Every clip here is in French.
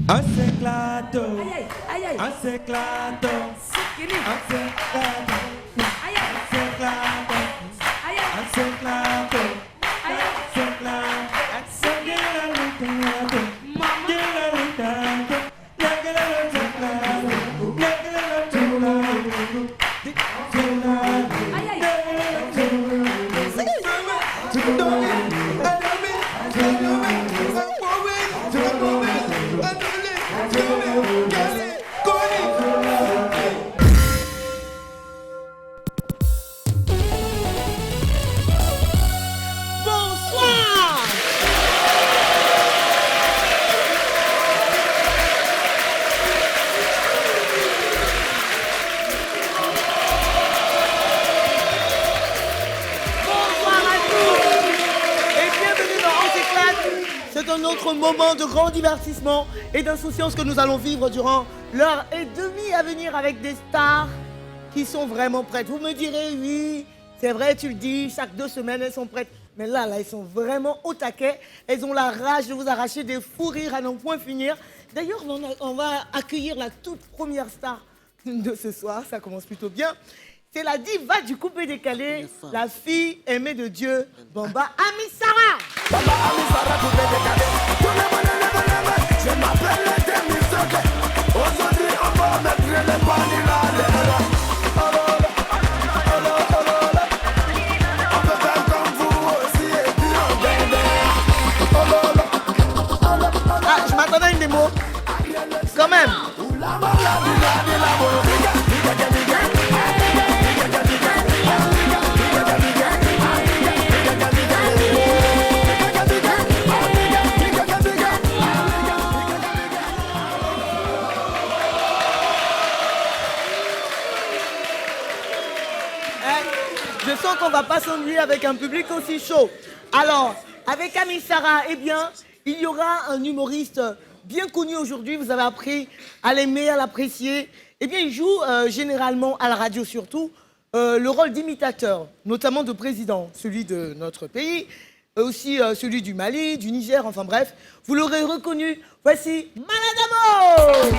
Aceclato, aceclato, Moment de grand divertissement et d'insouciance que nous allons vivre durant l'heure et demie à venir avec des stars qui sont vraiment prêtes. Vous me direz, oui, c'est vrai, tu le dis, chaque 2 semaines, elles sont prêtes. Mais là, elles sont vraiment au taquet. Elles ont la rage de vous arracher des fous rires à n'en point finir. D'ailleurs, on va accueillir la toute première star de ce soir. Ça commence plutôt bien. C'est la diva du coupé décalé, la fille aimée de Dieu, Bamba Amissara. Bamba Amissara, coupé décalé. Je m'appelle le Témissoké. Aujourd'hui, on va mettre les panilades. On peut faire comme vous aussi et puis on gagne. Ah, je m'attendais à une démo. Quand même. Je sens qu'on va pas s'ennuyer avec un public aussi chaud. Alors, avec Amissara, eh bien, il y aura un humoriste bien connu aujourd'hui. Vous avez appris à l'aimer, à l'apprécier. Eh bien, il joue généralement, à la radio surtout, le rôle d'imitateur, notamment de président, celui de notre pays, aussi celui du Mali, du Niger, enfin bref. Vous l'aurez reconnu. Voici Maladamo.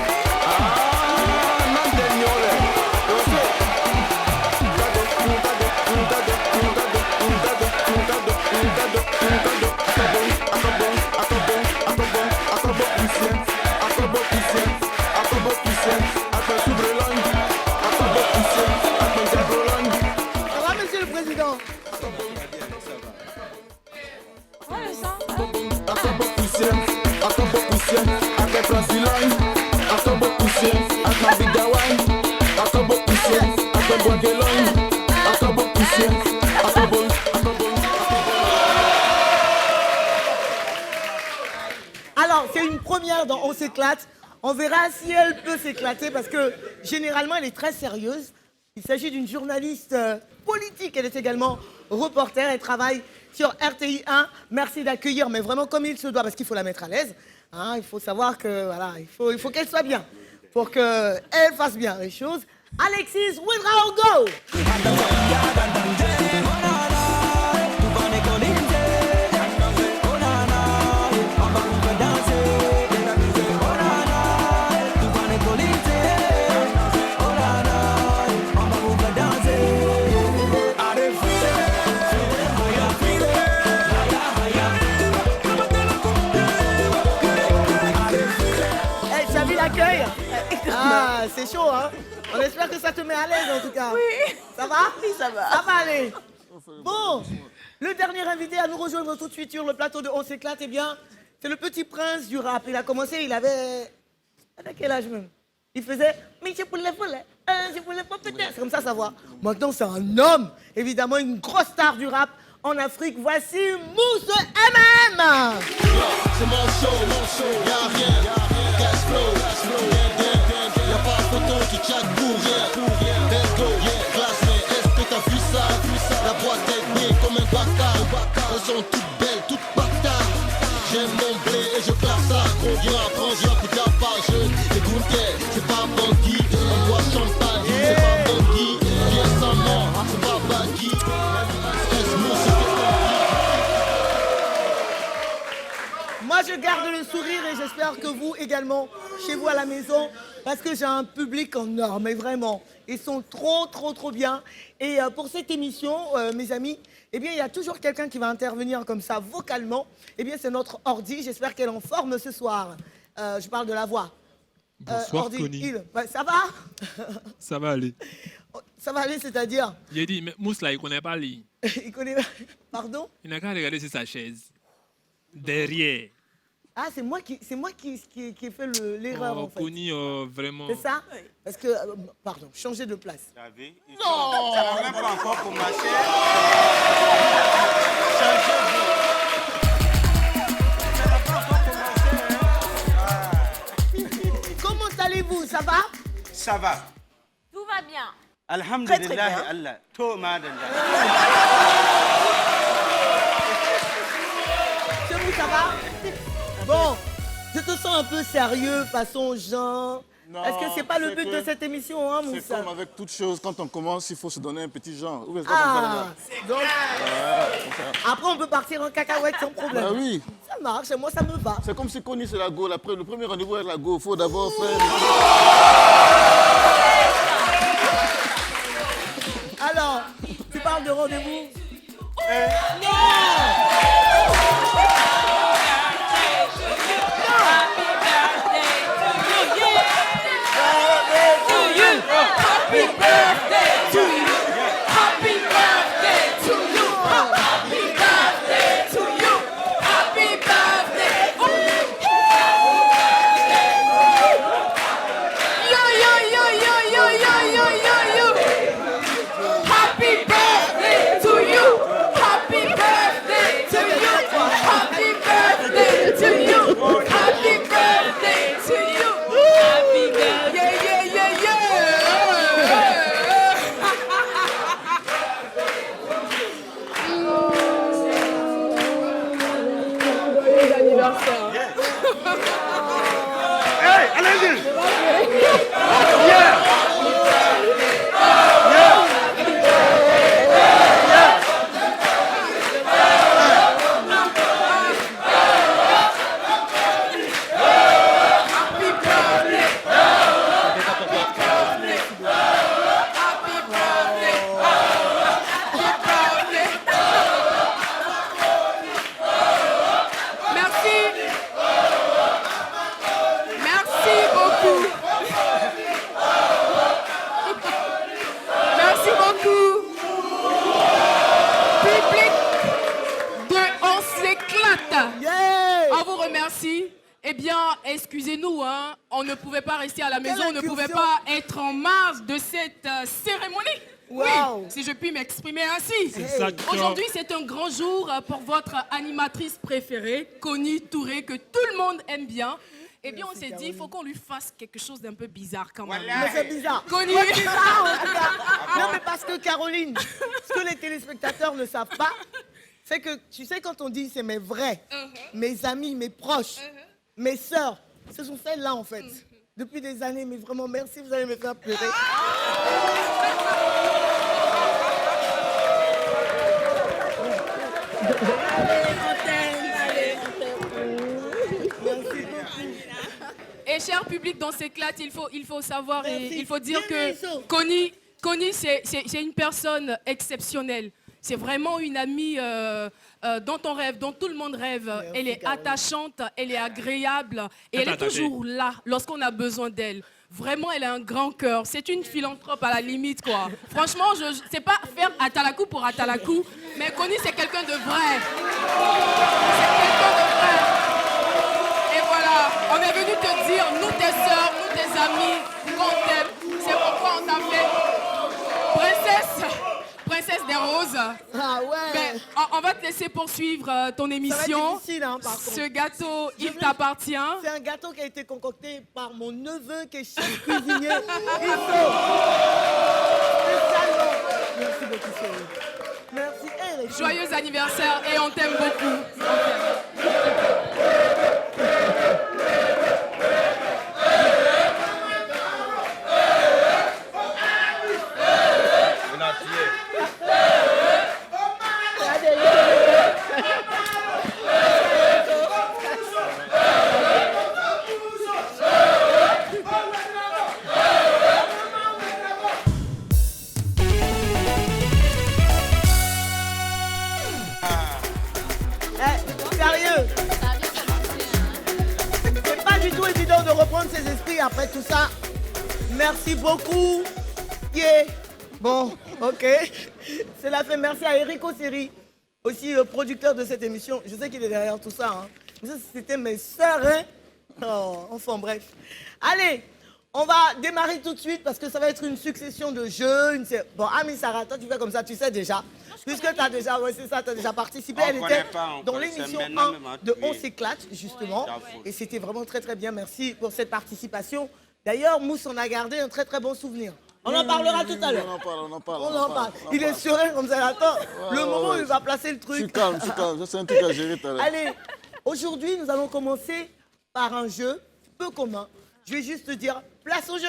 Alors, c'est une première dans On s'éclate. On verra si elle peut s'éclater parce que généralement, elle est très sérieuse. Il s'agit d'une journaliste politique. Elle est également reporter. Elle travaille sur RTI 1. Merci d'accueillir, mais vraiment comme il se doit, parce qu'il faut la mettre à l'aise. Hein, il faut savoir que voilà, il faut qu'elle soit bien pour qu'elle fasse bien les choses. Alexis Ouedraogo. Ah, c'est chaud, hein? On espère que ça te met à l'aise, en tout cas. Oui. Ça va? Oui, ça va. Ça va aller. Bon, le dernier invité à nous rejoindre tout de suite sur le plateau de On s'éclate, eh bien, c'est le petit prince du rap. Il a commencé, il avait quel âge même? Il faisait « Mais c'est pour les follets, c'est pour les popétaires ». C'est comme ça, sa voix. Maintenant, c'est un homme, évidemment, une grosse star du rap en Afrique. Voici Mousse MM. C'est mon show, y'a rien, cash flow, y'a pas de photo qui tchatte pour rien, let's go, classé, est-ce que t'as vu ça, la boîte est née comme un bâtard, elles sont toutes belles, toutes bâtards, j'aime mon blé et je classe ça, gros viens, prends, viens, coup ta page, c'est goûter, c'est pas banqui, on boit champagne, c'est pas banqui, viens sans mort, c'est pas banqui, Moi je garde le sourire et j'espère que vous également, chez vous à la maison, parce que j'ai un public en or, mais vraiment, ils sont trop bien. Et pour cette émission, mes amis, eh bien, il y a toujours quelqu'un qui va intervenir comme ça, vocalement. Eh bien, c'est notre Ordi, j'espère qu'elle est en forme ce soir. Je parle de la voix. Bonsoir, Ordi, Connie. ça va? Ça va aller. Ça va aller, c'est-à-dire? J'ai dit, mais Mousse là, il connaît pas lui. Il connaît... Pardon? Il n'a qu'à regarder sur sa chaise. Derrière. Ah, c'est moi qui ai fait l'erreur, en fait. Connie, vraiment. C'est ça? Parce que... pardon, changer de place. Non, ça n'a même pas encore commencé. Comment allez-vous? Ça va? Ça va. Tout va bien. Alhamdulillah, Allah. Tout madallah. Chez vous, ça va? Bon, je te sens un peu sérieux, façon Jean. Non, Est-ce que c'est pas le c'est but que- de cette émission, hein, C'est Moussa? comme avec toute chose, quand on commence, il faut se donner un petit genre. Où est-ce qu'on Ah, fait donc... Après, on peut partir en cacahuète sans problème. Bah oui, Ça marche, moi, ça me va. c'est comme si Connie c'est la go. Après, le premier rendez-vous avec la go, il faut d'abord faire... Alors, tu parles de rendez-vous? Eh bien, excusez-nous, hein, on ne pouvait pas rester à la maison, on ne incursion. pouvait pas être en marge de cette cérémonie. Wow. Oui, si je puis m'exprimer ainsi. ça, John. Aujourd'hui, c'est un grand jour pour votre animatrice préférée, Connie Touré, que tout le monde aime bien. Eh bien, on s'est dit, il faut qu'on lui fasse quelque chose d'un peu bizarre quand même. Mais c'est bizarre. Connie. Ouais, bizarre, en tout cas. Non, mais parce que Caroline, ce que les téléspectateurs ne savent pas, c'est que, tu sais, quand on dit c'est mes vrais, mes amis, mes proches, mes sœurs, ce sont celles-là, en fait. Depuis des années, mais vraiment, merci, vous allez me faire pleurer. Et cher public, dans ces clats, il faut savoir et Merci. il faut dire Bien, que Misso. Connie, c'est une personne exceptionnelle. C'est vraiment une amie dont on rêve, dont tout le monde rêve. Merci, Elle est Caroline. attachante, elle est agréable et elle est Attends, toujours là lorsqu'on a besoin d'elle. Vraiment, elle a un grand cœur. C'est une philanthrope à la limite, quoi. Franchement, je sais pas faire Atalakou pour Atalakou, mais Connie, c'est quelqu'un de vrai. C'est quelqu'un de vrai. Et voilà, on est venu te dire, nous tes sœurs, nous tes amis, qu'on t'aime. C'est pourquoi on t'a fait princesse des roses. Ah ouais. Ben, on va te laisser poursuivre ton émission. difficile, hein, par contre. Ce gâteau, il voulais- t'appartient. C'est un gâteau qui a été concocté par mon neveu qui est chef cuisinier. Il faut. Spécialement. Merci beaucoup, chérie. Merci. Eh, les filles. Joyeux anniversaire et on t'aime beaucoup. de reprendre ses esprits après tout ça. Merci beaucoup. Yeah. Bon, ok. C'est la fin. Merci à Eric Osseri, aussi producteur de cette émission. Je sais qu'il est derrière tout ça. Hein. C'était mes sœurs. Hein. Oh, enfin bref. Allez, on va démarrer tout de suite parce que ça va être une succession de jeux. Bon, Ami Sarah, toi tu fais comme ça, tu sais déjà. Puisque tu as déjà, ouais, c'est ça, tu as déjà participé. Elle était dans l'émission 1 de On s'éclate, justement. Et c'était vraiment très très bien. Merci pour cette participation. D'ailleurs, Mousse en a gardé un très très bon souvenir. On en parlera tout à l'heure. On en parle. Il est serein comme ça. Attends, le moment où il va placer le truc. Je suis calme. Ça, c'est un truc à gérer tout à l'heure. Allez, aujourd'hui, nous allons commencer par un jeu peu commun. Je vais juste te dire, place au jeu.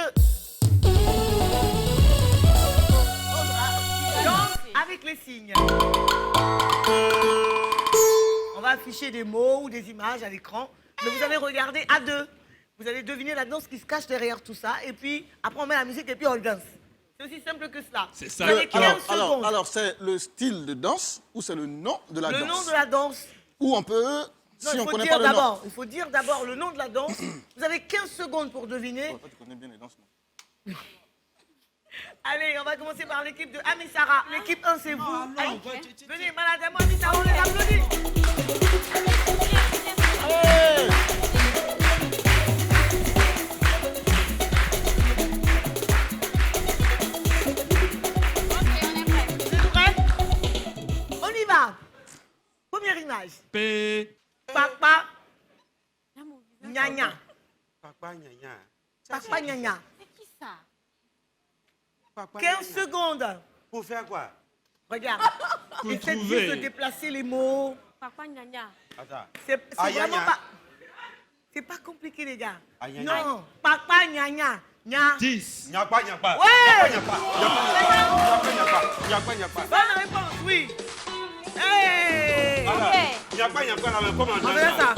Danse avec les signes. On va afficher des mots ou des images à l'écran, mais vous allez regarder à deux. Vous allez deviner la danse qui se cache derrière tout ça, et puis après on met la musique et puis on danse. C'est aussi simple que cela. C'est ça. Vous avez 15 secondes. Alors, c'est le style de danse ou c'est le nom de la danse? Le nom de la danse. Ou on peut, Non, si on ne connaît pas le nom. il faut dire d'abord le nom de la danse. Vous avez 15 secondes pour deviner. Oh, toi, tu connais bien les danses, non? Allez, on va commencer par l'équipe de Ami Sarah. L'équipe 1, c'est vous. Allez, venez, malade, moi, Ami Sarah, on les applaudit. Allez! Vous êtes prêts? On y va. Première image. P. Papa. Gna-gna. Papa, gna-gna. Papa gna-gna. C'est qui ça? Papa, 15 gna-gna. secondes. Pour faire quoi? Regarde. Pour Essaie trouver. juste de déplacer les mots. Papa Nyanya. Attends. C'est Ah, vraiment gna-gna. pas... C'est pas compliqué, les gars. Ah, gna-gna. Non. Papa gna-gna. Gna. 10. Nyapa, nyapa. Ouais. Nyapa, nyapa. Nyapa, nyapa. Bonne réponse, oui. Hey. Alors, nyapa, nyapa, là, mais comment On verra ça.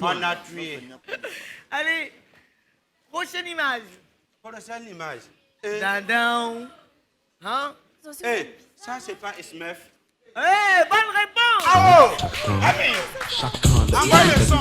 On a tué. Allez, prochaine image. Prochaine image. Dadam. Hein? Eh, ça, c'est pas Smurf. Eh, bonne réponse. Ah oh! Ami! Envoie le son!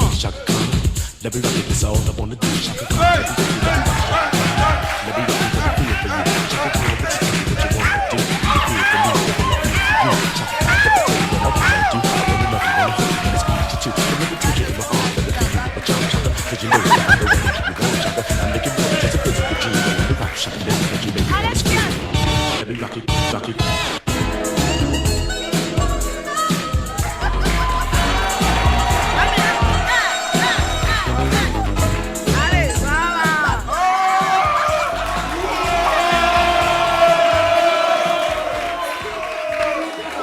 Allez, voilà.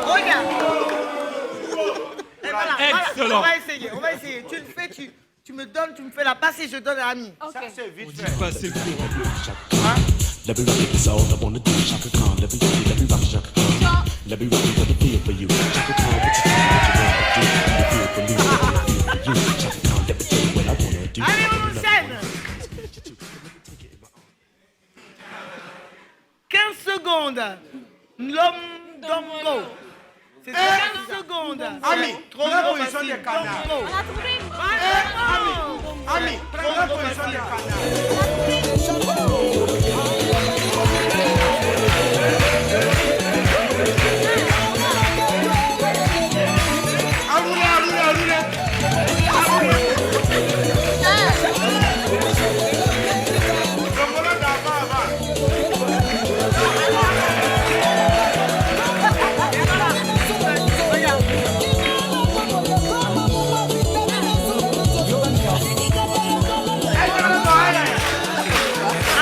Regarde. Et voilà, Excellent. on va essayer. Tu le fais, tu me donnes, tu me fais la passe et je donne à Ami. Ça, c'est vite On dit fait. pas c'est le cours. Let me rock it, it's all I wanna do. Chaka Khan, let me rock Chaka Khan. Let me rock it, what I feel for you. Chaka Khan, what you feel for me, what I feel for you. Chaka Khan, let me tell you what I wanna do. Allez, on enchaîne. 15 secondes. L'homme d'Ongo. C'est 15 secondes. Ami, Trop la trop position facile. des canards. Dongo. Ami, prends la position des canards. Le volant d'avant, avant.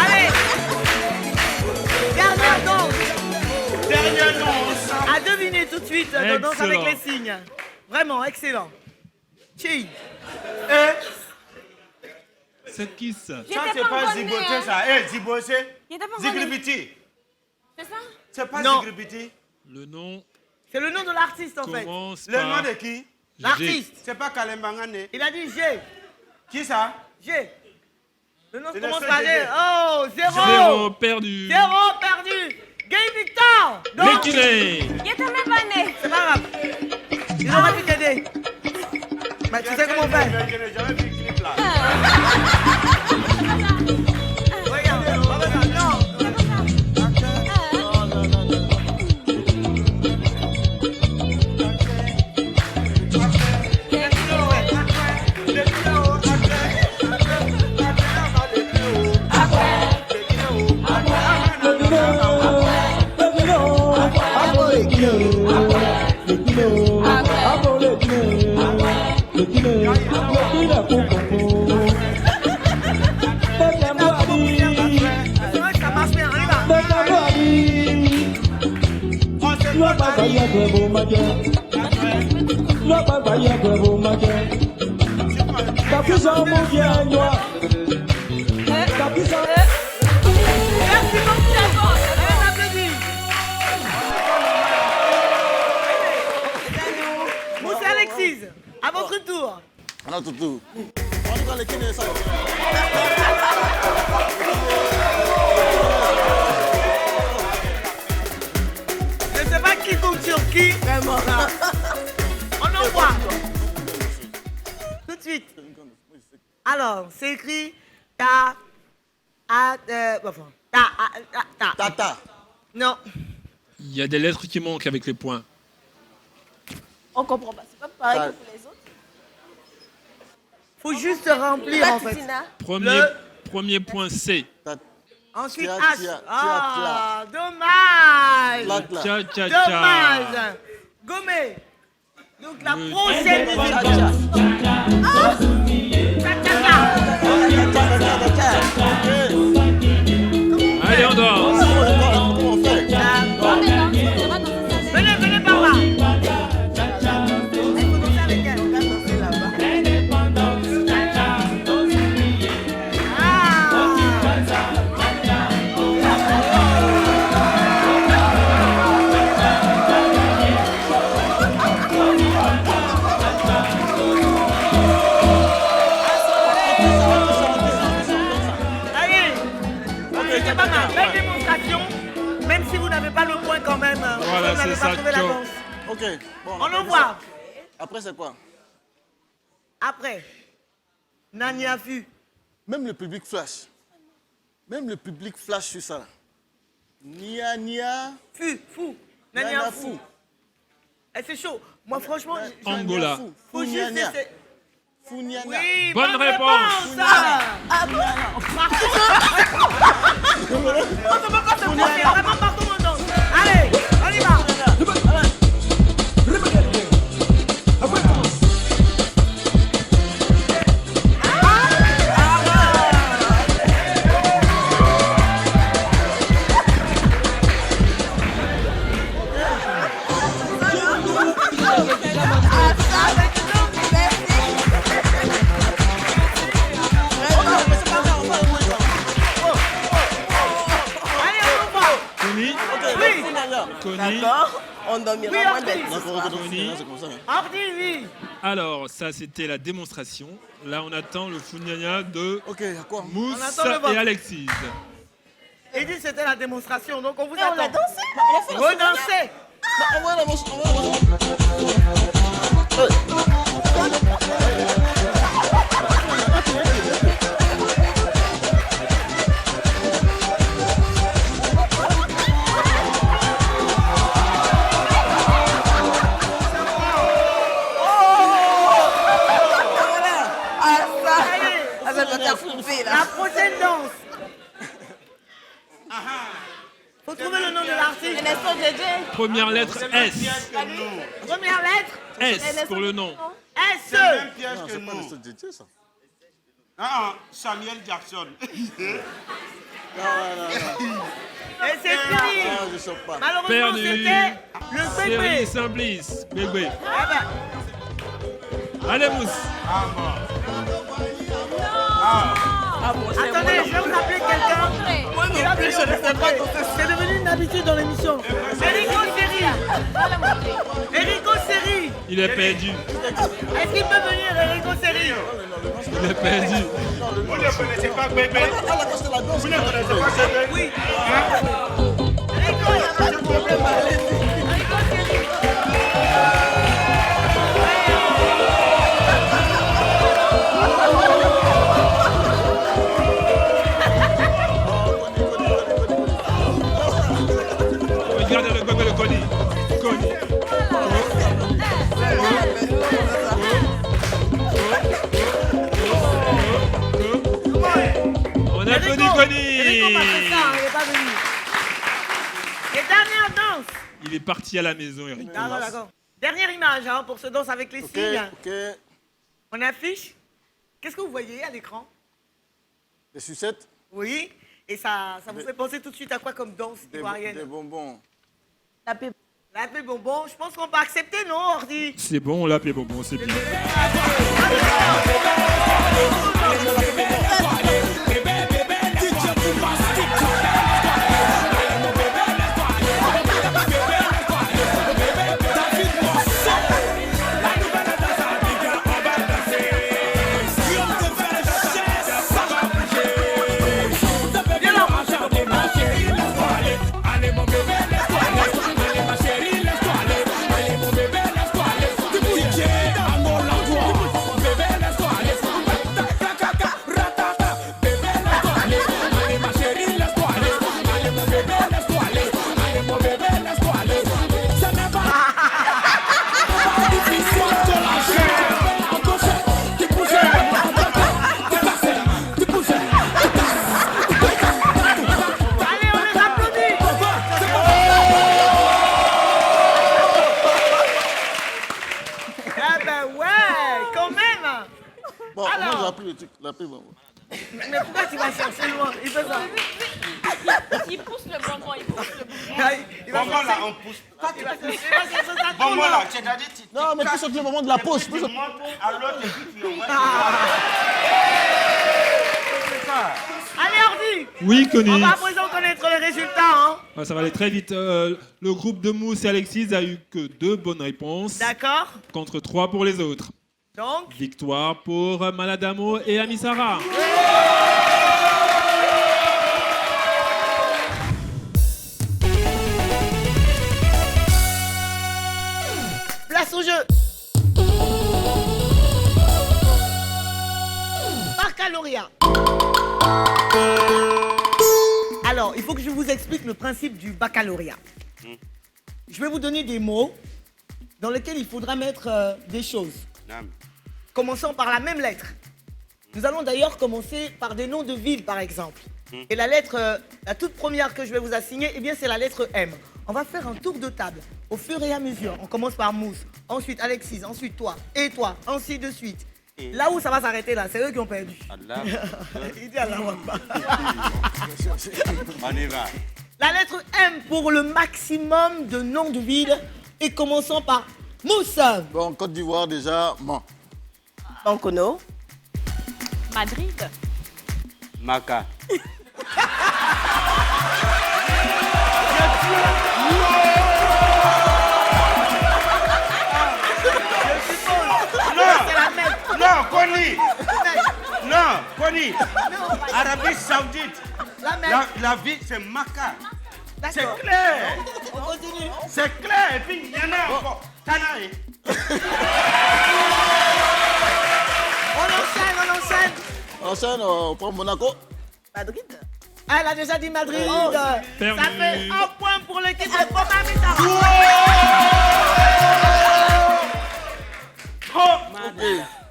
Allez, danse avec les Excellent. signes. Vraiment, excellent. Chi. C'est qui ça? Ça, c'est pas Zigoté, ça. Eh, Ziboté. Zigribiti. C'est ça? C'est pas Non. Zigribiti. Le nom C'est le nom de l'artiste en fait. commence Le nom par de qui? G. L'artiste. C'est pas Kalembangane. Il a dit G. Qui ça? G. Le nom C'est commence le par seul G. G. Oh, 0. 0 perdu. 0 perdu. Gay Victor. Donc, L'équilé. Il était même pas né. c'est pas grave. Ils auraient pu t'aider. Mais tu sais comment faire. Je n'ai jamais vu le clip là. Regarde, regarde, non. C'est vrai que ça marche bien, on y va. On sait pas parler. Merci beaucoup. Un applaudit. Moussa Alexis, à votre tour. Alors, Toutou. On est dans les Kenyans, ça. Je ne sais pas qui compte sur qui, vraiment. Là. On envoie. Tout de suite. Alors, c'est écrit ta. Ta. Tata. Non. Il y a des lettres qui manquent avec les points. On comprend pas. C'est pas pareil que pour les autres. Faut juste remplir en fait. Tina. Premier point C. Ensuite Tia, H. tia, Ah, dommage. Tla. Tcha tcha tcha. Dommage. Gommé. Donc la prochaine musique. Allez, on danse. Comment on fait? Venez par là. Il faut danser avec elle. On va danser là-bas. Allez. C'était pas mal. Belle démonstration. Même si vous n'avez pas le point quand même. Voilà, vous n'avez c'est pas ça, trouvé la Tcho. danse. Ok. Bon, On a fait envoie. ça. Après, c'est quoi? Après, Nania Fu. Même le public flash. Même le public flash sur ça. Nia, nia. Fou. Nania Nania Fou. fou. Eh, c'est chaud. Moi, franchement, Angola. Fou. faut Fou, nia, juste nia. essayer. Fou, nia, nia. Oui, Bonne réponse. On ne peut pas se poser vraiment partout on danse. Allez, on y va. Allez, on va. Connie. Oui, Connie. On dormira oui, moins d'être. Ortiz. C'est comme ça. Ortiz, oui. Alors, ça, c'était la démonstration. Là, on attend le Funyanya de Ok, à quoi? Mousse On attend le vote. et Alexis. Il dit que c'était la démonstration, donc on vous Et on attend. a dansé. Redansez. Envoie la manche. Allez, la prochaine danse. Faut trouver le nom de l'artiste. Ernesto JJ. Première lettre S. Première lettre, S pour le nom. S. C'est le même piège Non, que c'est pas nous. le seul DJ, ça. Ah, Samuel Jackson. Et c'est fini. Ah, je sors pas. Malheureusement, Perdu. c'était le Série bébé. Simplice. Bébé. Ah ben, Allez, Mousse. attendez, je vais vous appeler quelqu'un. Moi non plus, je ne sais pas. C'est devenu une habitude dans l'émission. Enrico Seri. Enrico Seri. Il est perdu. Est-ce qu'il peut venir, Enrico Seri? Il est perdu. Vous ne connaissez pas bébé. Ah, la casse de la danse. Vous ne connaissez pas bébé. Oui. Enrico, il n'y a pas de problème. Enrico Seri. Regardez le bébé de Connie. Connie. On applaudit Enrico Connie. m'a fait ça, il n'est pas venu. Et dernière danse. Il est parti à la maison, Eric. D'accord. Dernière image hein, pour ce danse avec les Ok, signes. ok. On affiche. Qu'est-ce que vous voyez à l'écran? Des sucettes, Oui. Et ça vous fait penser tout de suite à quoi comme danse des ivoirienne? bonbons. Tapez. La paix bonbon, je pense qu'on peut accepter, non, Ordi? C'est bon, on l'a appelé bonbon, c'est bien. Allez, on les applaudit. Ah ben ouais, quand même. Bon, Alors. moi j'ai appris le truc, la paix bonbon. Mais pourquoi tu vas chercher loin? Il fait ça. Il pousse le bonbon, il pousse le bonbon. Il va Bonbon là, chercher- on pousse. il va chercher ça trop Bonbon loin. là, c'est-à-dire tu. Non, mais plus le moment de la pause. Tu montes à l'autre et puis tu envoies. C'est ça. Allez, Ordi. Oui, Connie. On va à présent connaître les résultats. Hein. Ah, ça va aller très vite. Le groupe de Mousse et Alexis a eu que 2 bonnes réponses D'accord. contre 3 pour les autres. Donc, Victoire pour Maladamo et Amisara. place au jeu. Baccalauréat. Alors, il faut que je vous explique le principe du baccalauréat. Je vais vous donner des mots dans lesquels il faudra mettre des choses. Commençons par la même lettre. Nous allons d'ailleurs commencer par des noms de villes, par exemple. Et la lettre, la toute première que je vais vous assigner, eh bien, c'est la lettre M. On va faire un tour de table au fur et à mesure. On commence par Mousse, ensuite Alexis, ensuite toi, et toi, ainsi de suite. Là où ça va s'arrêter, là, c'est eux qui ont perdu. Il dit Allah Akbar. On y va. La lettre M pour le maximum de noms de villes. Et commençons par Mousse. Bon, Côte d'Ivoire déjà, bon. Bancono. Madrid. Maca. Non, Connie. Non, Connie. Arabie Saoudite. La ville, c'est Maca. C'est D'accord. clair. On continue. C'est clair. Et puis, il y en a encore. Canaille. On enchaîne. Enchaîne, on prend Monaco. Madrid. Elle a déjà dit Madrid. Perdu. Ça fait un point pour l'équipe de Boma Mitara.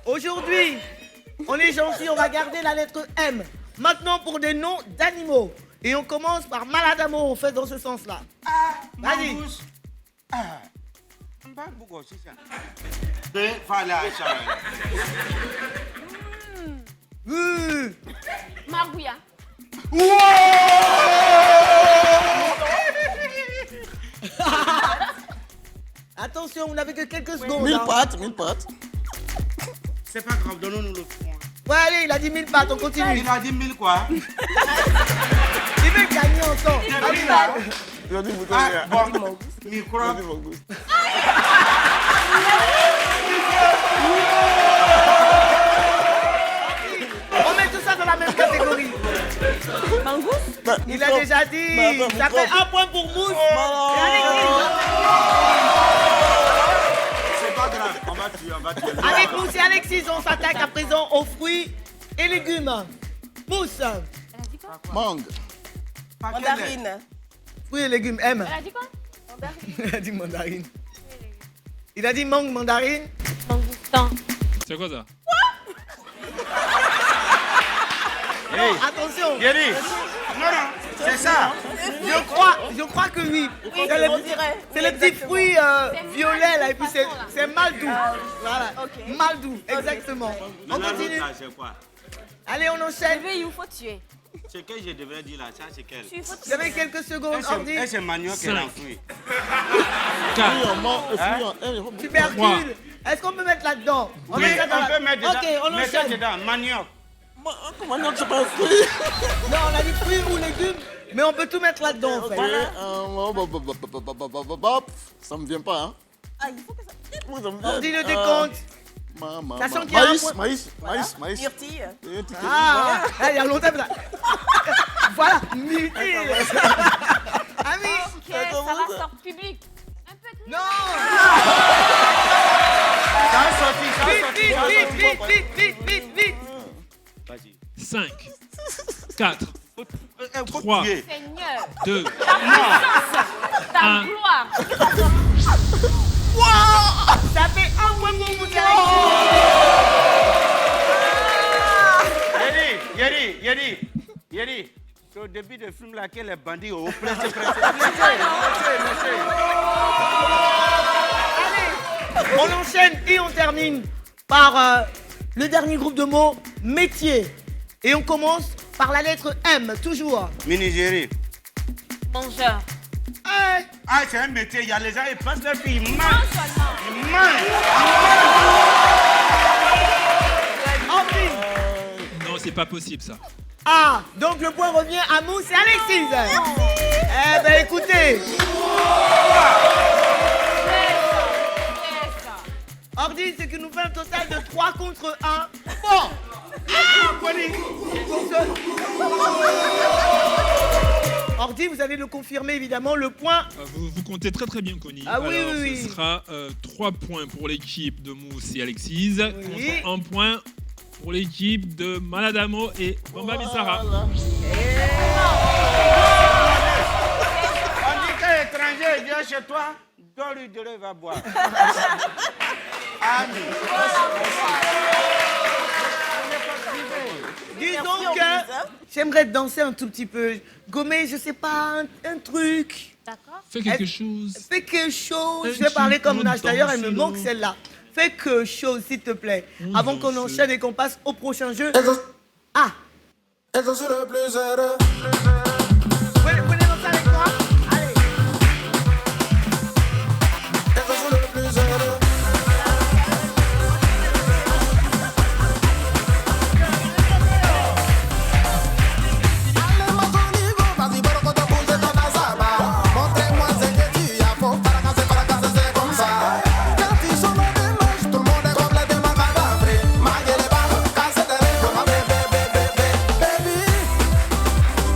Aujourd'hui, on est gentil, on va garder la lettre M. Maintenant pour des noms d'animaux. Et on commence par Maladamo, on fait dans ce sens-là. Vas-y. Margouilla. Attention, vous n'avez que quelques secondes. 1000 hein. pattes, 1000 pattes. C'est pas grave, donnons-nous le point. Ouais, allez, il a dit 1000 pattes, on continue. Il a dit 1000 quoi? Il veut gagner ensemble. Allez, là. Il a dit bouton. Ah, bon, micro. Il a dit mangouste. On met tout ça dans la même catégorie. Mangouste? Il a déjà dit. Ça fait un point pour Mousse. Et C'est pas grave, on va tuer. Alexis. Avec Mousse et Alexis, on s'attaque à présent aux fruits et légumes. Mousse. Mangue. Mandarine. Fruits et légumes. M. Elle a dit quoi? Mandarine. Il a dit mandarine. Il a dit mangue, mandarine. Mangoustan. C'est quoi ça? Non, attention. Yeri. Non, c'est ça. Je crois que oui. Oui, C'est on dirait. c'est les petits fruits violets là et puis c'est maldou. Voilà. Ok. Maldou, exactement. On continue. C'est quoi? Allez, on enchaîne. Bébé, il faut tuer. C'est que je devrais dire là, ça c'est quel? Il faut Vous tuer. avez quelques secondes, Ordi. C'est manioc et Cinq. l'enfouille. 4, Tubercule. Est-ce qu'on peut mettre là-dedans? Oui, met ça dans on peut mettre dedans. Ok, on Mettez enchaîne. dedans, manioc. Manioc, c'est pas un fruit. Non, on a dit fruits ou légumes, mais on peut tout mettre là-dedans en fait. Ça me vient pas, hein. Ah, il faut que ça. On dit le décompte. Sachant qu'il y a un point. Maïs. Myrtille. Ah, il y a longtemps là. Voilà, myrtille. Ami. Ok, ça va sortir public. Un peu de... Non. Ça a sorti, ça a sorti. Vite. Vas-y. 5, 4, Faut 3, tuer. Seigneur. 2, Ta puissance. Ta Un. gloire. Ça fait un point pour vous. Yeri. C'est au début du film là que les bandits ont pressé. On enchaîne et on termine par le dernier groupe de mots, métier. Et on commence par la lettre M, toujours. Minigérie. Mangeur. Hey. Ah, c'est un métier, il y a les gens, ils passent leur vie, ils mangent. Ils mangent. Non, c'est pas possible ça. Ah, donc le point revient à Mousse et Alexis. Eh ben écoutez. Ordi, ce qui nous fait un total de 3 contre 1. Bon. Ordi, vous allez le confirmer évidemment, le point. Vous comptez très bien, Connie. Ah oui, Alors, oui. Ce sera 3 points pour l'équipe de Mousse et Alexis, Oui. contre 1 point pour l'équipe de Maladamo et Bamba Bissara. On dit qu'un étranger vient chez toi, donne-lui de l'eau, il va boire. Disons que j'aimerais danser un tout petit peu. Gommer, je sais pas, un truc. D'accord. Fais quelque chose. Fais quelque chose. Un Je vais parler petit comme peu Nash. D'ailleurs, elle me danser, manque là. celle-là. Fais quelque chose, s'il te plaît. Avant qu'on danser. enchaîne et qu'on passe au prochain jeu. Ah. Vous voulez danser avec moi? Allez.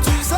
Tu sais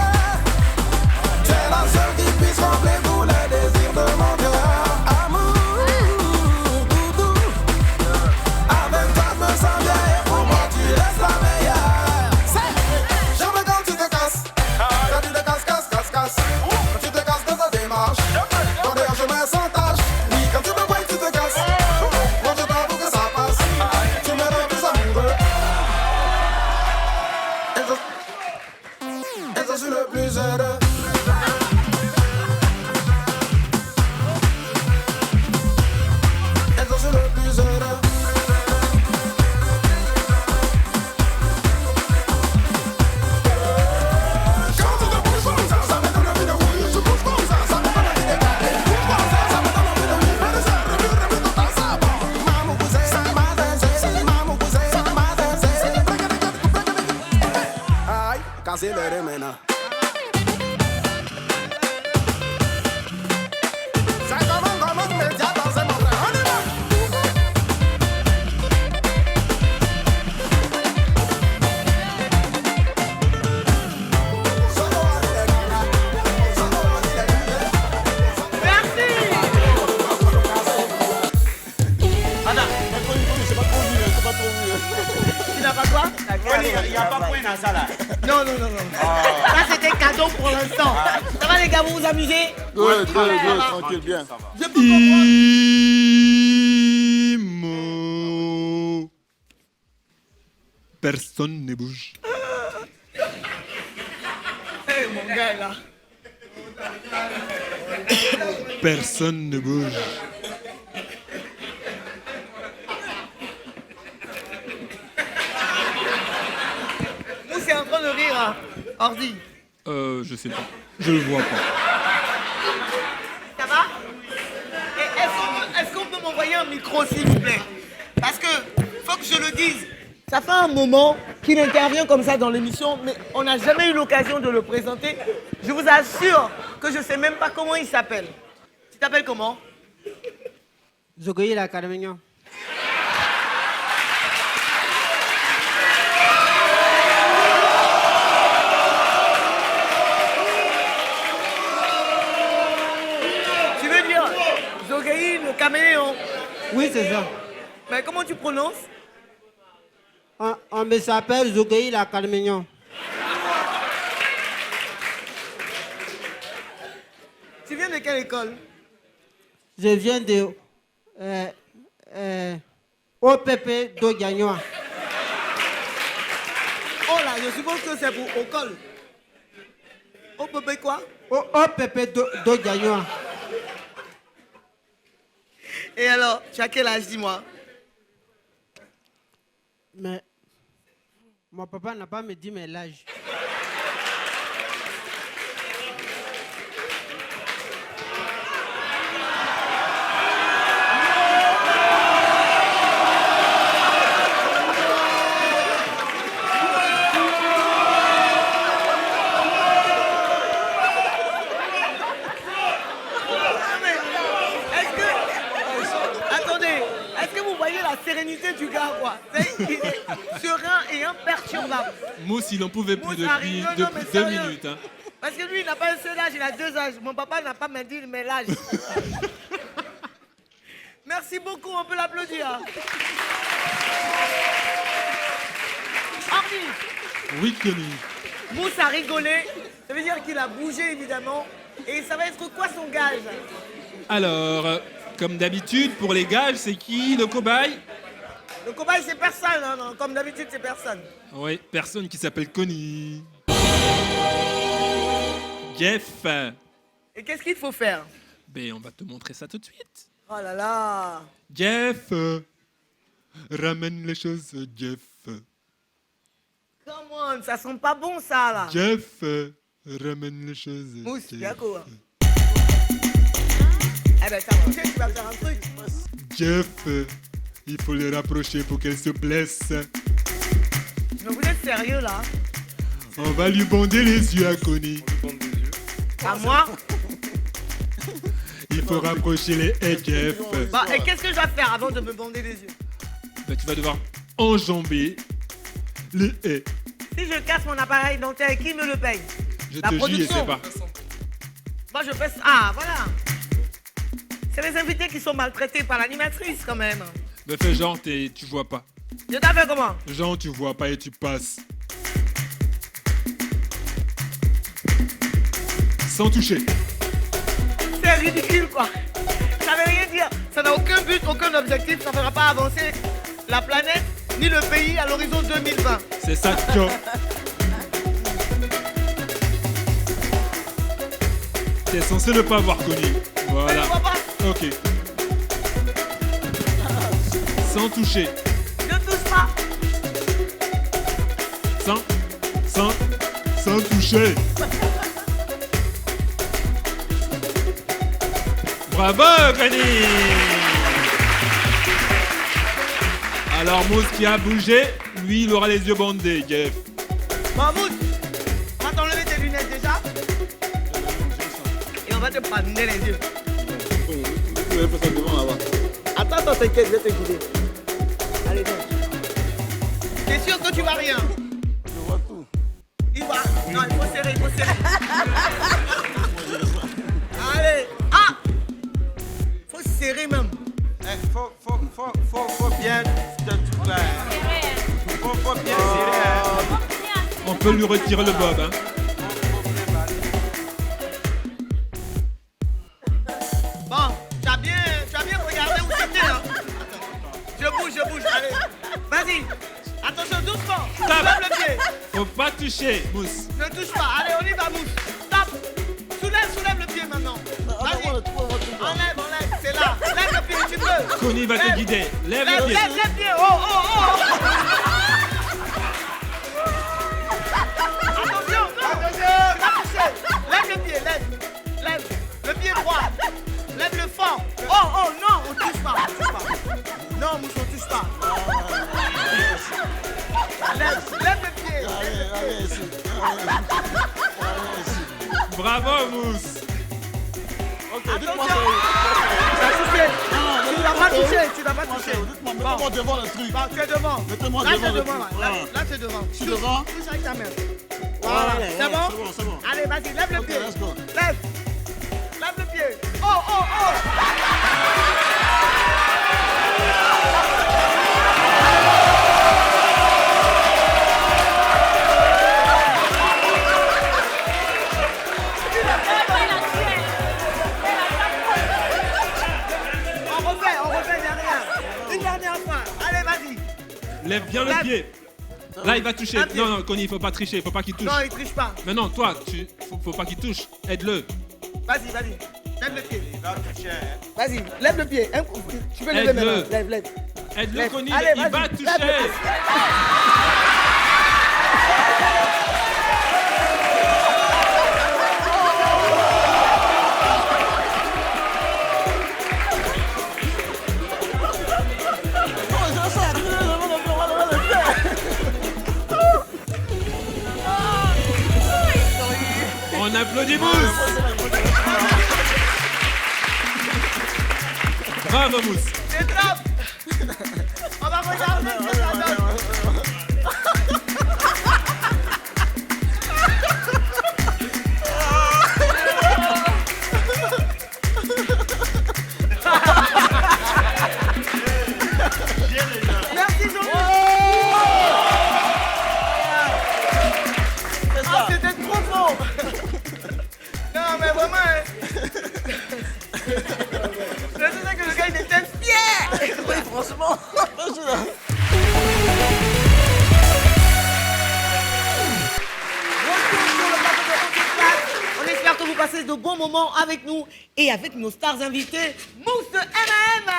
accélérer maintenant. Ça commence déjà dans un moment. On y va. Il n'y a pas point dans ça là. Non. Ça c'était cadeau pour l'instant. Ça va les gars, vous vous amusez? Ouais, tranquille, bien. Je peux comprendre. Imo. Personne ne bouge. Hey, mon gars là. Personne ne bouge. C'est en train de rire, hein. Ordi. Je sais pas. Je le vois pas. Ça va? Et est-ce qu'on peut m'envoyer un micro, s'il vous plaît? Parce que, faut que je le dise, ça fait un moment qu'il intervient comme ça dans l'émission, mais on n'a jamais eu l'occasion de le présenter. Je vous assure que je sais même pas comment il s'appelle. Tu t'appelles comment? Zogoyi la Carmignon. Zogaï, le caméléon. Oui, c'est ça. Mais comment tu prononces? On me s'appelle Zogaï la Carmignon. Tu viens de quelle école? Je viens de OPP d'Ogagnoa. Oh là, je suppose que c'est pour Ocol. OPP quoi? OPP d'Ogagnoa. Et alors, tu as quel âge, dis-moi? Mais mon papa n'a pas me dit mes l'âge. Sérénité du gars, quoi. Il est serein et imperturbable. Mousse, il en pouvait plus depuis 2 minutes. Hein. Parce que lui, il n'a pas un seul âge, il a 2 âges. Mon papa n'a pas me dit mais l'âge. Merci beaucoup, on peut l'applaudir. Hardy. Oui, Connie. Mousse a rigolé. Ça veut dire qu'il a bougé, évidemment. Et ça va être quoi son gage? Alors, comme d'habitude, pour les gages, c'est qui le cobaye? Le cobaye, c'est personne. Non. Comme d'habitude, c'est personne. Oui, personne qui s'appelle Connie. Jeff. Et qu'est-ce qu'il faut faire? Ben, on va te montrer ça tout de suite. Oh là là. Jeff. Ramène les choses, Jeff. Come on, ça sent pas bon, ça, là. Jeff. Ramène les choses. Mousse, d'accord. Eh ben, ça va, tu vas faire un truc. Jeff, il faut les rapprocher pour qu'elle se blesse. Mais vous êtes sérieux, là? On va lui bander les yeux à Connie. À moi? Il faut rapprocher les haies, Jeff. Bah, et qu'est-ce que je dois faire avant de me bander les yeux? Ben, tu vas devoir enjamber les haies. Si je casse mon appareil dentaire, qui me le paye? Je La te jure, production. c'est pas. Moi, je fais ça. Ah, voilà. C'est les invités qui sont maltraités par l'animatrice, quand même. Ben, fais genre, tu vois pas. Je t'ai fait comment? Genre, tu vois pas et tu passes. Sans toucher. C'est ridicule, quoi. Ça veut rien dire. Ça n'a aucun but, aucun objectif. Ça ne fera pas avancer la planète ni le pays à l'horizon 2020. C'est ça, Joe. T'es censé ne pas voir Connie. Voilà. Je vois pas. Ok. Sans toucher. Ne touche pas. Sans toucher. Bravo, Connie. Alors, Mousse qui a bougé, lui, il aura les yeux bandés, Jeff. Mahmoud, va te prendre les yeux. Vous avez fait ça devant là-bas. Attends, t'inquiète, je vais te guider. Allez, donc. T'es sûr que tu vois rien? Je vois tout. Il va. Non, il faut serrer, il faut serrer. Allez. Ah! Faut serrer même. Faut bien te plaire. Faut bien serrer. On peut lui retirer le bob. Hein. Bon, tu as bien regardé où c'était là. Je bouge, allez. Vas-y. Attention, doucement. Stop. Lève le pied. Faut pas toucher, Mousse. Ne touche pas. Allez, on y va, Mousse. Stop. Soulève le pied maintenant. Vas-y. Enlève. C'est là. Lève le pied, tu peux. Connie va te guider. Lève le pied. Lève le pied. Oh. Attention, non. Lève le pied, lève. Le pied droit. Lève le fort. Oh, non, on touche pas. Non, Mousse, on touche pas. Lève le pied. Allez, ici. Bravo, Mousse. Ok, dites-moi Tu n'as pas touché. Dites-moi, mettez-moi devant le truc. Tu es devant. Mettez-moi Là, devant tu es le devant. truc. Là, tu es devant. Je suis devant. Touche avec ta main. Voilà. C'est bon? Allez, vas-y, lève le pied. Let's go. Lève le pied. Oh. On refait derrière. Une dernière fois. Allez, vas-y. Lève bien le pied. Là, il va toucher. Un pied. Non, Connie, il faut pas tricher. Il faut pas qu'il touche. Non, il triche pas. Mais non, toi, faut pas qu'il touche. Aide-le. Vas-y. Lève le pied. Vas-y, lève le pied. Tu peux lever Aide-le. maintenant. Lève. Aide-le, Connie. Allez, Il vas-y, va lève le toucher. pied. On applaudit Mousse. Bravo, Mousse. C'est top. On va regarder ce que ça donne. Merci, Jean-Luc. Ah, c'était trop fort. Non, mais vraiment. Je sais que le gars, il était fier. Oui, franchement. On espère que vous passez de bons moments avec nous et avec nos stars invités, Mousse de M&M,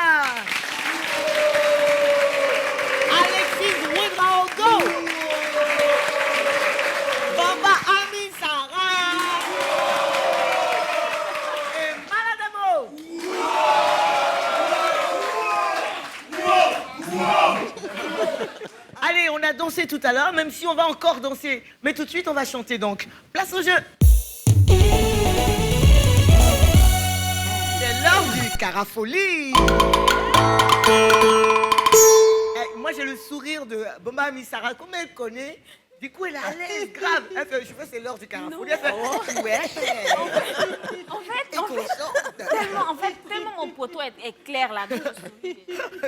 Alexis Ouedraogo, Bamba Ami Sarah et Maladamo. Allez, on a dansé tout à l'heure, même si on va encore danser. Mais tout de suite, on va chanter donc. Place au jeu. C'est l'heure du Carafolie. Moi, j'ai le sourire de Bamba Ami Sarah. Comme elle connaît, du coup, elle est à l'aise, grave. Elle fait, je veux, c'est l'heure du Carafolie. Elle fait, ouais. En fait, tellement mon poteau est clair là.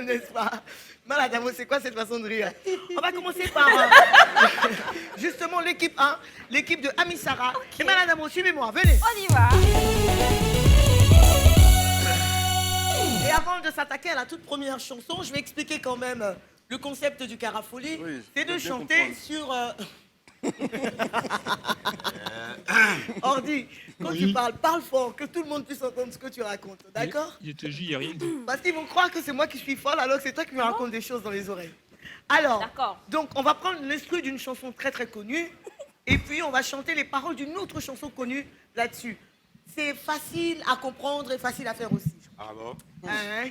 N'est-ce pas? Maladamo, c'est quoi cette façon de rire? On va commencer par justement l'équipe 1, l'équipe de Ami Sarah. Okay. Et Maladamo, suivez-moi, venez. On y va. Et avant de s'attaquer à la toute première chanson, je vais expliquer quand même le concept du Carafolie. Oui, c'est de chanter sur... Ordi, quand tu parle fort, que tout le monde puisse entendre ce que tu racontes, d'accord? Je te jure, il n'y a rien dit. Parce qu'ils vont croire que c'est moi qui suis folle alors que c'est toi qui me racontes des choses dans les oreilles. Alors, donc on va prendre l'instru d'une chanson très très connue et puis on va chanter les paroles d'une autre chanson connue là-dessus. C'est facile à comprendre et facile à faire aussi. Ah bon? Hein?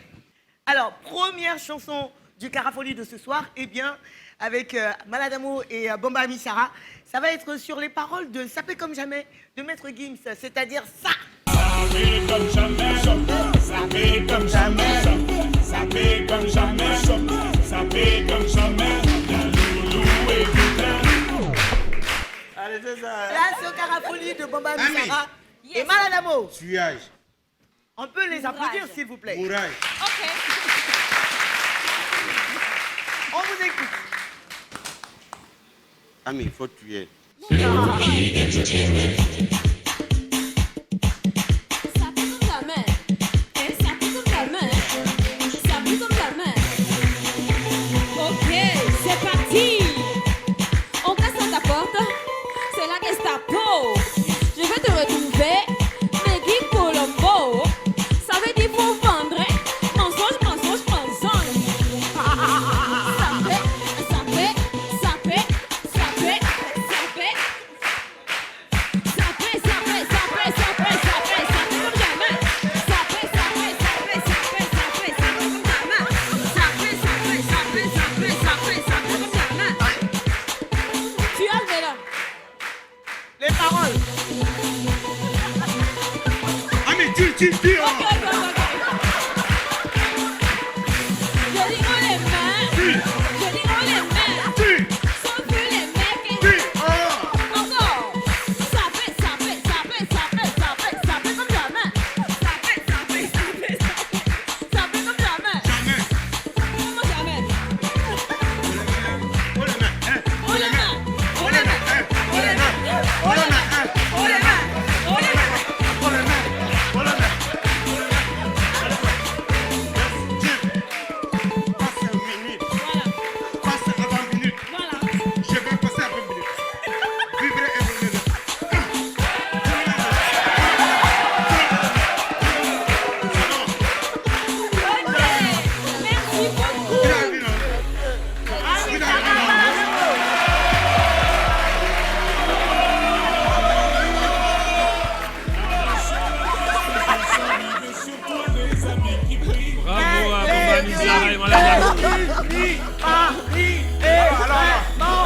Alors, première chanson du Carafolie de ce soir, eh bien, avec Maladamo et Bamba Ami Sarah, ça va être sur les paroles de Ça fait comme jamais de Maître Gims, c'est-à-dire ça. fait comme jamais, ça fait comme jamais, ça fait comme jamais, ça fait comme jamais. Loulou et putain. Allez, c'est ça. Là, c'est au Carafolie de Bamba Missara et Maladamo. Tuage. On peut les applaudir, s'il vous plaît. Mouraille. Ok. On vous écoute. Ami, il faut tuer. Ça fait comme jamais. Ça fait comme jamais. Ça fait comme jamais. Ok, c'est parti. On casse ta porte. C'est la Gestapo. Je vais te retrouver. Meggy Colombo. Ça veut dire faut vendre. Mensonge, mensonge, mensonge. Ça fait, ça fait, ça fait, ça fait, ça fait. Ça fait, ça fait, ça fait, ça fait, ça fait, ça fait comme jamais. Ça fait, ça fait, ça fait, ça fait, ça fait, ça fait comme jamais. Ça fait, ça fait, ça fait, ça fait, ça fait, ça fait comme jamais. Tu as le là. Les paroles. Ami, tu. Ok, ok, ok. Je dis on les mains. Je dis on les mains. Sauf que les mecs. Encore. Ça fait, ça fait, ça fait, ça fait, ça fait, ça fait comme jamais. Ça fait, ça fait, ça fait, ça fait, ça fait comme jamais. Jamais. Comment jamais? On les met. On les mains. On les mains. On les mains. On les met. On les mains. On les mains. On les met. On les met. Passe 1 minute. Voilà. Passe à 20 minutes. Voilà. Je vais passer à 20 minutes. Vibrer et brûler. Merci beaucoup. Bravo à Bamba Missara et Maladamo. Paris et vraiment.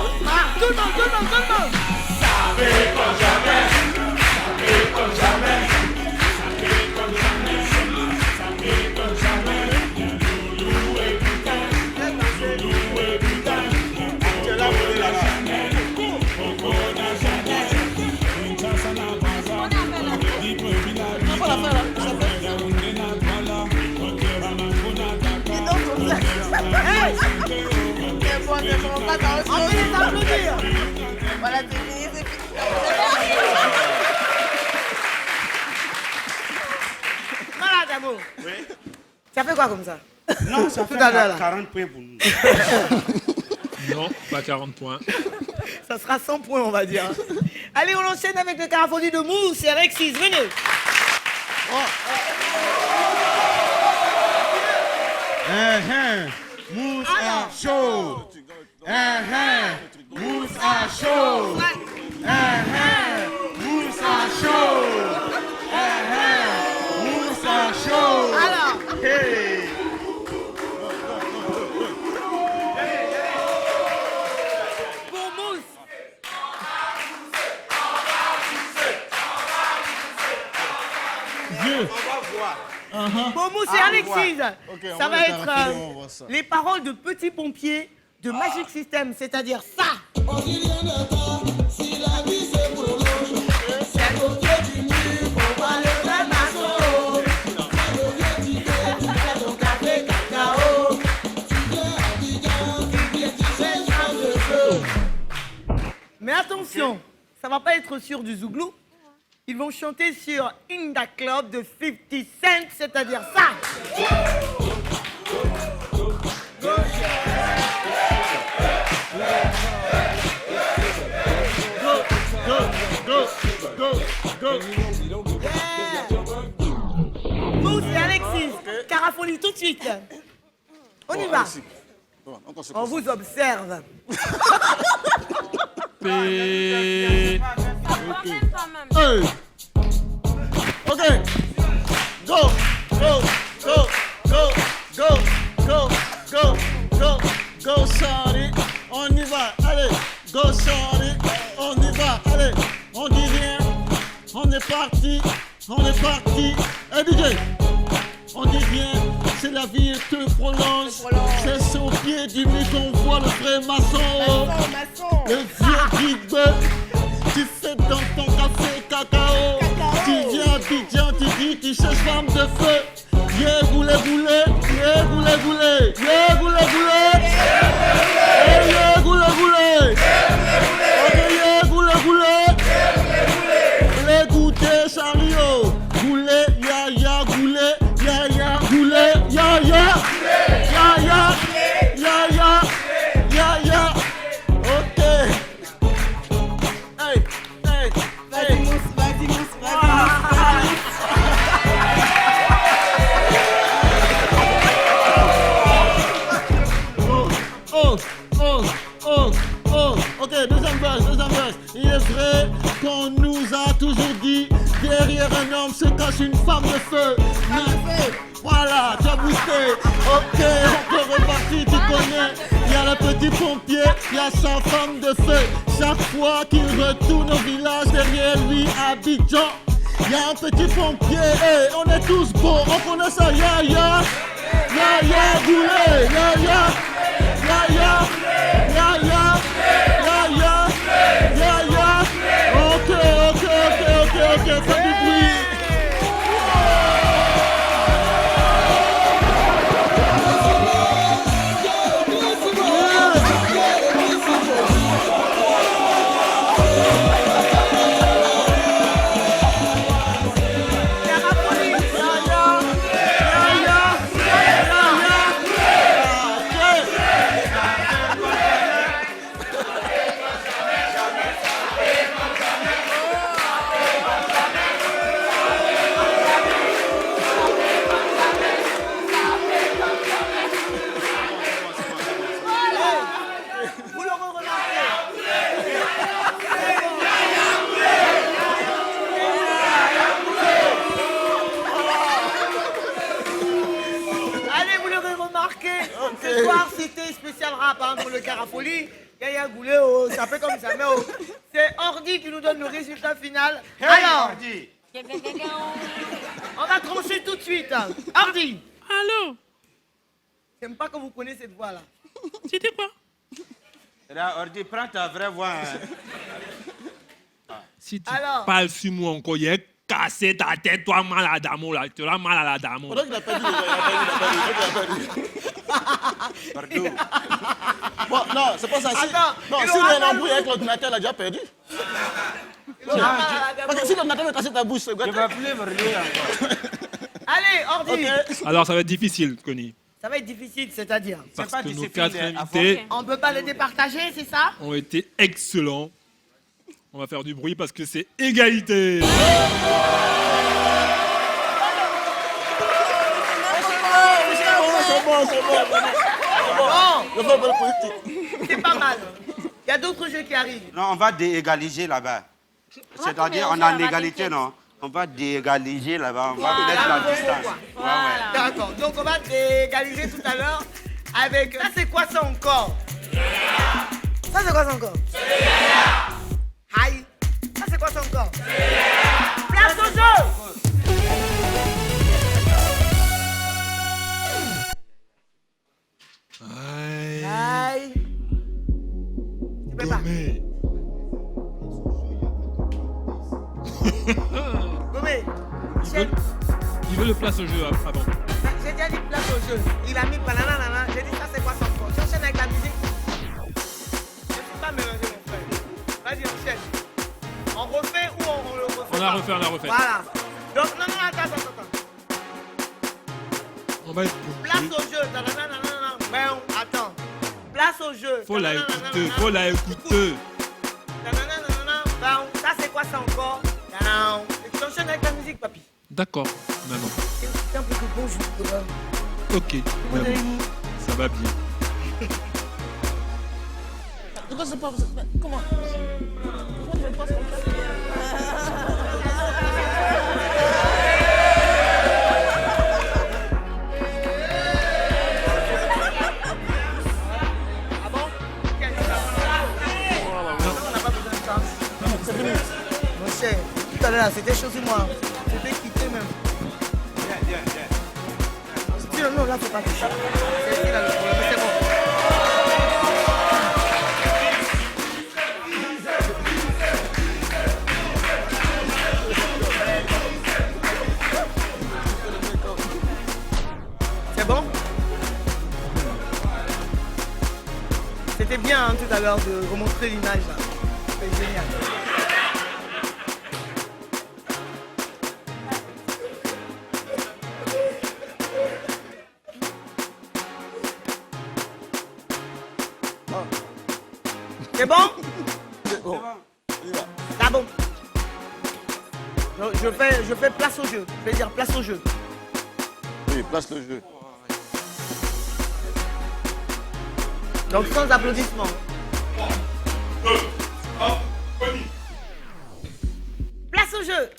Tout le monde, tout le monde, tout le monde. Ça fait comme jamais, ça fait comme jamais, ça fait comme jamais, ça fait comme jamais. Loulou et putain, loulou et putain. Tu es là pour la jamais, Coco n'a jamais. Une chance à la base, dit pour vina vita. On va la faire là. On peut les applaudir. Voilà, c'est fini, c'est fini. Maladamo. Oui. Ça fait quoi comme ça? Non, ça Tout fait à l'heure, là. 40 points pour nous. Non, pas 40 points. Ça sera 100 points, on va dire. Allez, on enchaîne avec le Carafolie de Mousse et Alexis. Venez. Mousse à chaud. Mousse à chaud. Mousse à chaud. Mousse à chaud. Alors, Hey. pour Mousse. Pour Mousse et Alexis, Ok, on ça va va le être Carafolie, on voit ça. les paroles de Petit Pompier de Magic System, c'est-à-dire ça. Mais attention, ça va pas être sur du zouglou. Ils vont chanter sur In the Club de 50 Cent, c'est-à-dire ça. Mousse et Alexis, Carafolie tout de suite. On y va. On vous observe. Hey. Ok. Go, go, go, go, go, go, go, go, go, shorty. On y va, allez. Go, shorty. On y va, allez. On dit rien. On est parti. On est parti. Hey DJ, on dit rien, c'est la vie et te prolonge. C'est au pied du mur qu'on voit le vrai maçon. Le vieux Big tu fais dans ton café cacao. Tu viens à Abidjan, tu dis tu cherches femme de feu. Yeah, goulé, goulé, yeah, goulé, goulé, yeah, goulé, goulé, yeah, goulé, goulé, ok, yeah, goulé, goulé, les goûter chariot, goulé, ya, goulé, ya, goulé, ya, ok. Hey, hey, Vas-y, mousse, vas-y, mousse, ok, deuxième verse. Il est vrai qu'on nous a toujours dit derrière un homme se cache une femme de feu. Voilà, tu as boosté. Ok, on peut repartir, tu connais. Il y a le petit pompier, il y a sa femme de feu. Chaque fois qu'il retourne au village, derrière lui, Abidjan, il y a un petit pompier. Hey, on est tous beaux, on connaît ça, ya, goulé, ya. Ok, fais du bruit. Ce soir, c'était spécial rap hein, pour le Carafoli. Yaya Goulé, oh, ça fait comme ça, mais oh, c'est Ordi qui nous donne le résultat final. Hey, alors, Ordi. On va trancher tout de suite. Hein. Ordi. Allô? J'aime pas que vous connaissez cette voix-là. C'était quoi? Là, Ordi, prends ta vraie voix. Hein. Si tu Alors. parles sur moi encore, il a cassé ta tête, toi, malade d'amour, là. Tu auras mal à la dame. Pendant qu'il a perdu, Pardon. Bon, non, c'est pas ça. Attends, Non, il si aura il y a mal un embrouille avec l'ordinateur, il a déjà perdu. Parce que si l'ordinateur veut casser ta bouche, c'est Je ne vais plus me relier encore. Allez, Ordi. Ok. Alors, ça va être difficile, Connie. Ça va être difficile, c'est-à-dire. Parce pas que nos difficile, 4 à invités On peut pas les départager, c'est ça? ont été excellents. On va faire du bruit parce que c'est égalité. C'est bon. Je fais le politique. C'est pas mal. Il y a d'autres jeux qui arrivent. Non, on va déégaliser là-bas. C'est-à-dire, on a l'égalité, non? On va déégaliser là-bas, on va mettre la distance. Ouais. D'accord. Donc on va égaliser tout à l'heure avec. Ça c'est quoi ça encore? Ça c'est quoi ça encore? Aïe. Ça c'est quoi ça encore? Place au jeu. Aïe. Tu peux pas. Gomé. Il veut le place au jeu avant. J'ai déjà dit place au jeu. Il a mis banana. J'ai dit ça c'est quoi ça encore? Tu enchaînes avec la musique? Je ne suis pas mélangé mon frère. Vas-y, enchaîne. On refait ou on le refait? On a refait. Voilà. Donc non, attends. On va être Place au jeu. Ben, attends. Place au jeu. Faut la écouter. Ben, ça c'est quoi ça encore? Et tu enchaînes avec la musique, papy. D'accord, maman. C'est un peu de bonjour. Ok, maman. Ça va bien. Comment? Tout à l'heure, c'était chaud sur moi. C'était quitté même. Viens. Non, là, faut pas toucher. C'est ici, là, le problème. Mais c'est bon. C'est bon? C'était bien hein, tout à l'heure de remontrer l'image là. C'est génial. C'est bon? C'est bon. Ah bon. Je fais place au jeu. Je vais dire place au jeu. Oui, place le jeu. Donc sans applaudissements. 2, 1, on y. Place au jeu.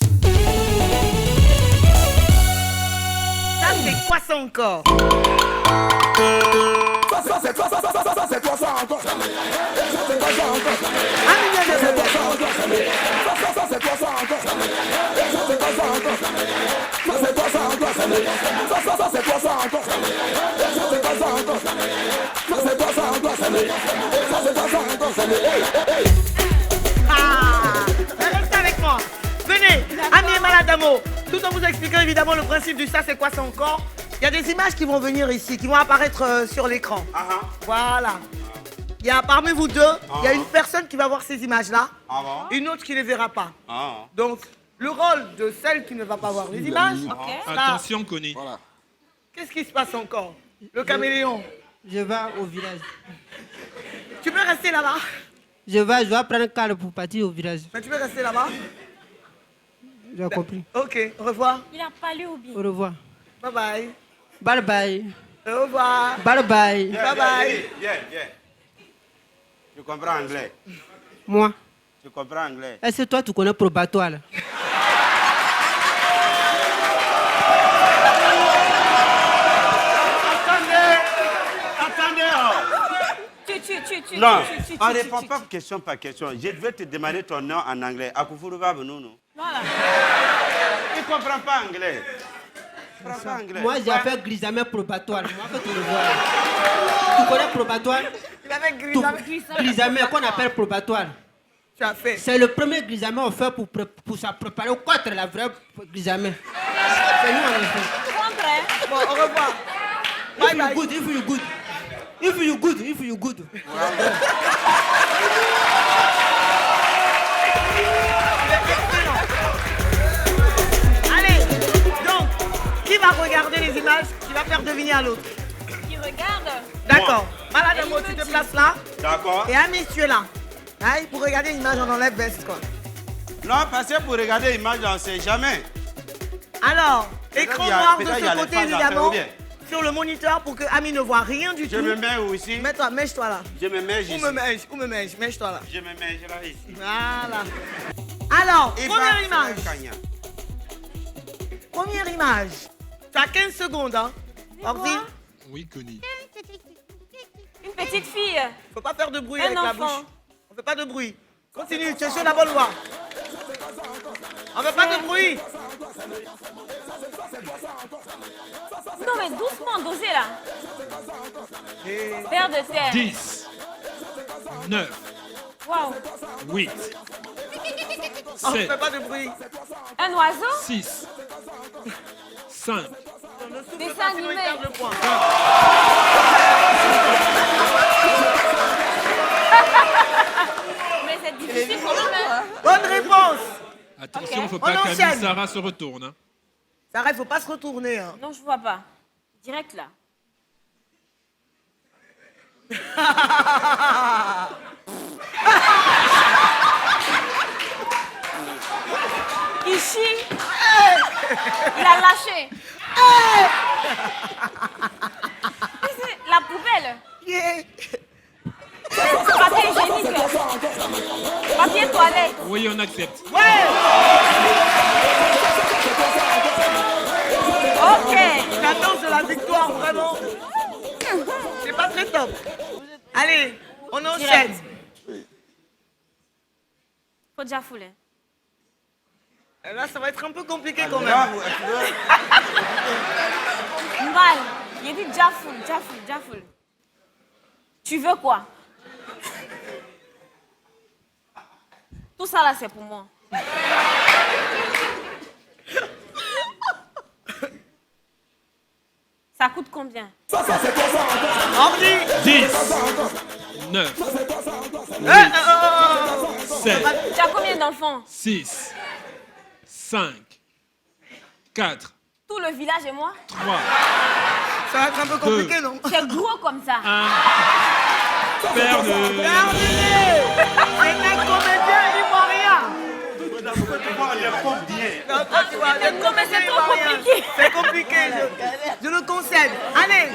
Ça c'est quoi ça encore? Ça c'est toi, ça c'est toi, ça encore. Ça c'est toi, ça encore. Ah, mais Ça c'est toi, ça encore. Ça c'est toi, ça encore. Ça c'est toi, ça encore. Ça c'est toi, ça encore. Ça c'est toi, ça encore. Ça c'est toi, ça encore. Ça c'est toi, ça encore. Ça c'est toi, ça encore. Ah, restez avec moi. Venez, Ami et Maladamo. Tout en vous expliquant évidemment le principe du ça c'est quoi ça encore. Il y a des images qui vont venir ici, qui vont apparaître sur l'écran. Voilà. Il y a parmi vous deux, il y a une personne qui va voir ces images-là, une autre qui ne les verra pas. Donc, le rôle de celle qui ne va pas voir les images. Attention, Connie. Voilà. Qu'est-ce qui se passe encore? Le caméléon. Je vais au village. Tu peux rester là-bas? Je vais prendre un car pour partir au village. Mais tu peux rester là-bas? J'ai compris. Ok, au revoir. Il a pas lu ou bien? Au revoir. Bye bye. Bye bye. Au revoir. Bye bye. Bye bye. Viens. Tu comprends anglais? Moi. Tu comprends anglais? Est-ce que toi tu connais probatoire là? Attendez. Tu. Non, on ne répond pas question par question. Je vais te demander ton nom en anglais. Akufuruba Benounou. Voilà. Tu ne comprends pas anglais. Moi j'ai fait grisame probatoire. Moi que tu le vois. Tu connais probatoire? Il avait Grisame qu'on appelle probatoire. Tu as fait. C'est le premier grisame on fait pour se préparer contre la vraie grisame. C'est nous on a fait. Bon, au revoir. If you good, if you good. If you good, if you good. Allez, donc, qui va regarder les images? Qui va faire deviner à l'autre? Qui regarde? D'accord. Maladamo, tu te places là. D'accord. Et Ami, tu es là. Aïe, pour regarder l'image, on enlève veste quoi. Non, parce que pour regarder l'image, on ne sait jamais. Alors, écran noir de peut-être il y ce a les côté fans évidemment. après, Sur le moniteur pour que Ami ne voit rien du tout. Je me mets où ici? Mets-toi, mèche-toi là. Je me mets ici. Où me mèche? Mèche-toi là. Je me mets là ici. Voilà. Alors, Et première bah, image. Kanya. Première image. Tu as 15 secondes, hein. Ordi. Oui, Connie. Une petite fille. Faut pas faire de bruit Un avec la enfant. bouche. On fait pas de bruit. Continue, tu es sur la bonne voie. On fait pas de bruit. Non mais doucement, dosez là. Vers de terre. 10, 9, Waouh. 8, On 7, fait pas de bruit. Un oiseau. 6, 5, Dessin animé. Le point. Mais c'est difficile quand même. Hein. Bonne réponse. Attention, Ok. faut pas On qu'Ami enchaîne. Sarah se retourne. Hein. Sarah, il faut pas se retourner. Hein. Non, je vois pas. Direct là. Il chie. Il a lâché. C'est la poubelle. Yeah. C'est papier hygiénique. Papier toilette. Oui, on accepte. Ok. J'attends de la victoire, vraiment. C'est pas très top. Allez, on enchaîne. Faut déjà fouler. Là, ça va être un peu compliqué quand même. Mbal, il dit Jafoul. Tu veux quoi? Tout ça là, c'est pour moi. Ça coûte combien? Ordi. 10, 9, 7, Tu as combien d'enfants? 6, 5, 4, Tout le village et moi? 3, Ça va être un peu compliqué, non? C'est gros comme ça. père de... Terminé. C'est un comédien ivoirien. Non, toi, tu vois, Non, mais c'est trop compliqué. C'est compliqué, je le concède. Allez,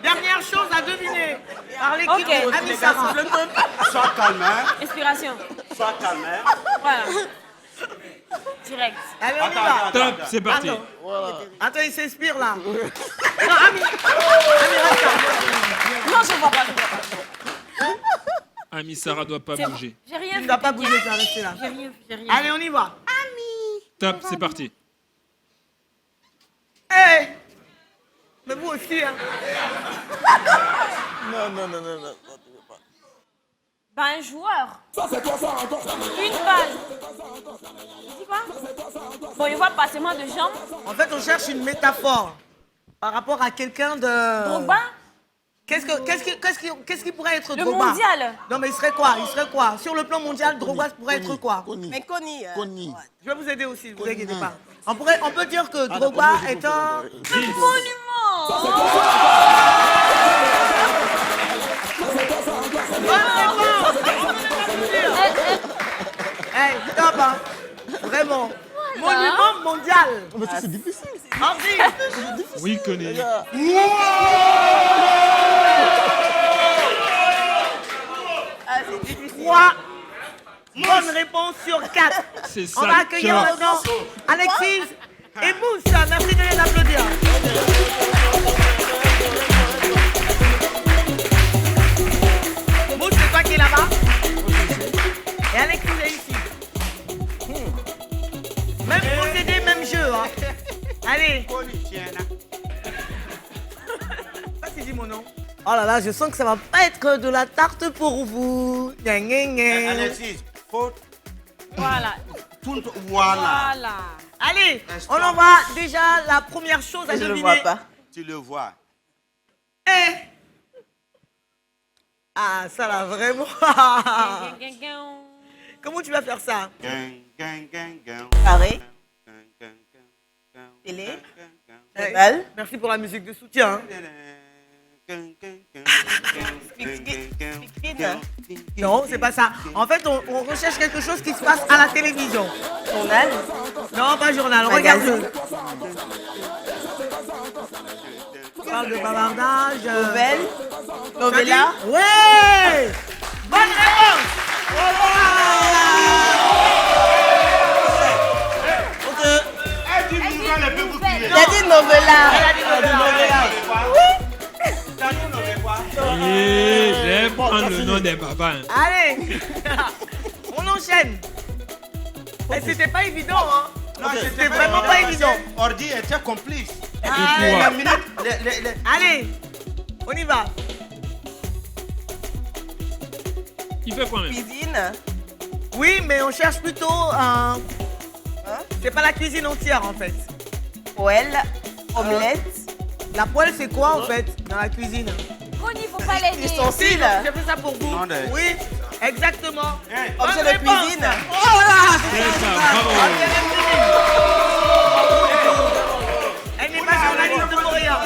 dernière chose à deviner par l'équipe Ok. de Ami Sarah. Sois calme, hein. Inspiration. Sois calme, hein. Voilà. Direct. Allez, on y va. Top, c'est parti. Attends, il s'inspire là. Non, Ami, reste là. Non, je vois pas. Ami Sarah doit pas C'est bon. bouger. J'ai rien Tu vu. ne dois pas bouger, tu vas rester là. J'ai rien. Allez, on y va. Top, c'est parti. Hey. Mais vous aussi, hein. Non. Bah, un joueur. Une balle. Tu dis quoi? Bon, il voit passer-moi de jambes. En fait, on cherche une métaphore par rapport à quelqu'un de... Drogba. Qu'est-ce qui pourrait être Le Drogba? mondial. Non, mais il serait quoi? Sur le plan mondial, Drogba pourrait être quoi? Mais Connie. Je vais vous aider aussi, ne vous inquiétez pas. On peut dire que Drogba est un... Monument. Hey, stop, hein. Vraiment. Monument mondial. Mais ça, c'est difficile. Henri. Oui, connais. Trois bonnes réponses sur 4. C'est ça. On va accueillir maintenant Alexis et Moussa. Merci de les applaudir. Moussa, c'est toi qui es là-bas. Et Alexis est ici. Même procédé, même jeu. Hein. Allez. Ça, tu dis mon nom. Oh là là, je sens que ça va pas être de la tarte pour vous. Alexis, faut... Voilà. Voilà. Allez, on envoie déjà la première chose à deviner. Je le vois pas. Tu le vois. Eh. Ah, ça là, vraiment. Comment tu vas faire ça? Carré. Télé. Eh, Balle. merci pour la musique de soutien. Non, c'est pas ça. En fait, on recherche quelque chose qui se passe à la télévision. Journal. Non, pas journal, regarde-le. On parle de bavardage. Nouvelle. Novella. Ouais. Bonne réponse. Il a dit Novella. Et j'aime prendre le nom des papas. Allez, on enchaîne. Et c'était pas évident, hein. Non, c'était vraiment pas évident. Ordi était complice. Allez, on y va. Il fait quoi même? Cuisine. Oui, mais on cherche plutôt un... C'est pas la cuisine entière, en fait. Poêle. Omelette. La poêle, c'est quoi, en fait, dans la cuisine? Connie, faut pas l'aider. Ustensile. J'ai fait ça pour vous. Non, mais- Oui, exactement. Objet Bonne de réponse. cuisine. Oh là là. C'est ça, bravo. Elle n'est pas journaliste pour rien.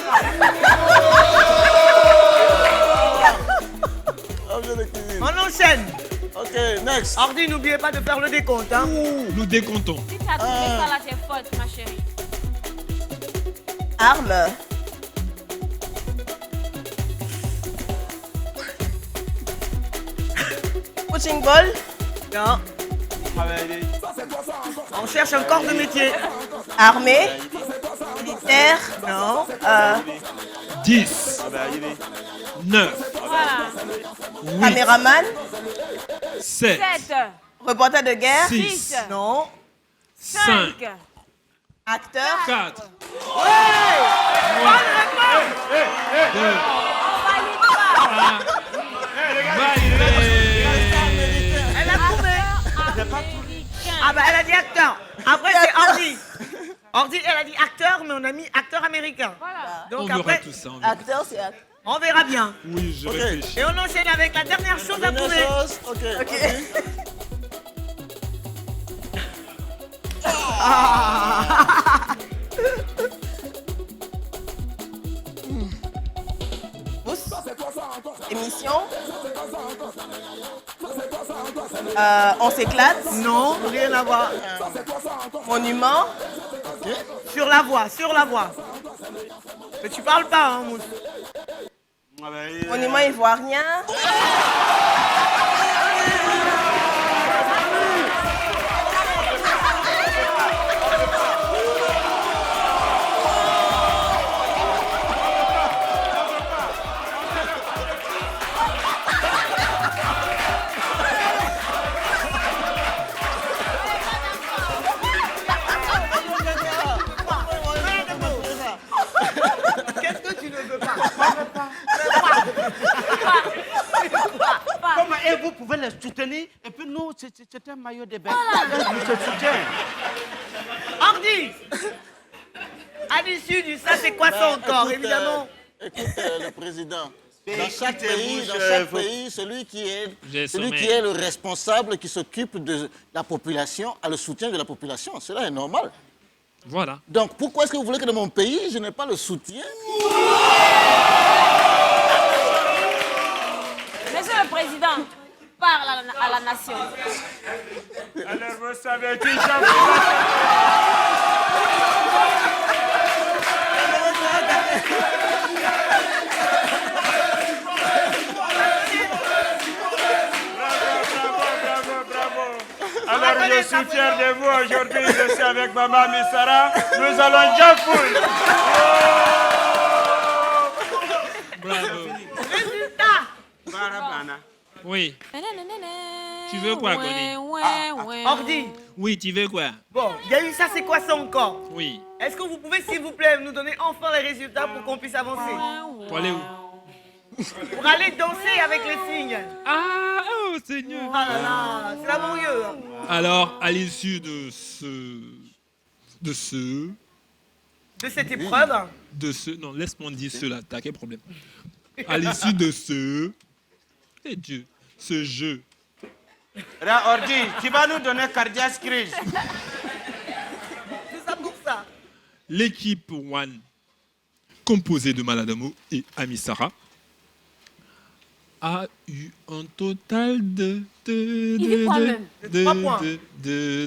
Objet de cuisine. On enchaîne. Ok, next. Ordi, n'oubliez pas de faire le décompte. Hein. Nous décomptons. Si t'as trouvé ça là, c'est faute, ma chérie. Arme. Punching ball. Non. On cherche un corps de métier. Armée. Militaire. Non. 10, 9, Voilà. 8, Caméraman. 7, 7. Reporter de guerre. 6. Non. 5. Acteur. 4. Bonne réponse. 2. 1. Elle a trouvé. Ah bah elle a dit acteur. Après c'est Ordi. Ordi, elle a dit acteur, mais on a mis acteur américain. Voilà. On Donc verra après, tout ça. On verra. Acteur, c'est acteur. on verra bien. Oui, je réfléchis. Et on enchaîne avec la dernière chose à prouver. Ok. Émission. On s'éclate. Non, rien à voir. Monument. Sur la voie. Mais tu parles pas, hein, Mousse. Monument ivoirien. Qu'est-ce que tu ne veux pas? Comment et vous pouvez les soutenir et puis nous, c'est un maillot de bain. Nous te soutiens. Ordi. À l'issue du ça, c'est quoi ça encore, évidemment? Écoute, le président. Dans Écoutez, chaque pays, celui qui est le responsable, qui s'occupe de la population, a le soutien de la population. Cela est normal. Voilà. Donc pourquoi est-ce que vous voulez que dans mon pays, je n'ai pas le soutien? Monsieur le Président, parle à la nation. Alors vous savez qui Bravo. Alors je suis fier de vous aujourd'hui, je suis avec Maman Missara. Nous allons Jafoul. Bravo. Résultat. Oui. Tu veux quoi, Connie? Ordi. Oui, tu veux quoi? Bon, il y a eu ça, c'est quoi ça encore? Oui. Est-ce que vous pouvez, s'il vous plaît, nous donner enfin les résultats pour qu'on puisse avancer? Pour aller où? Pour aller danser avec les filles. Ah, oh Seigneur. Ah là là, c'est laborieux. Hein. Alors, à l'issue de cette épreuve. Non, laisse-moi dire cela, t'as quel problème? À l'issue de ce jeu. Là, Ordi, tu vas nous donner Cardiac Crise. C'est ça pour ça. L'équipe One, composée de Maladamo et Amissara, a eu un total de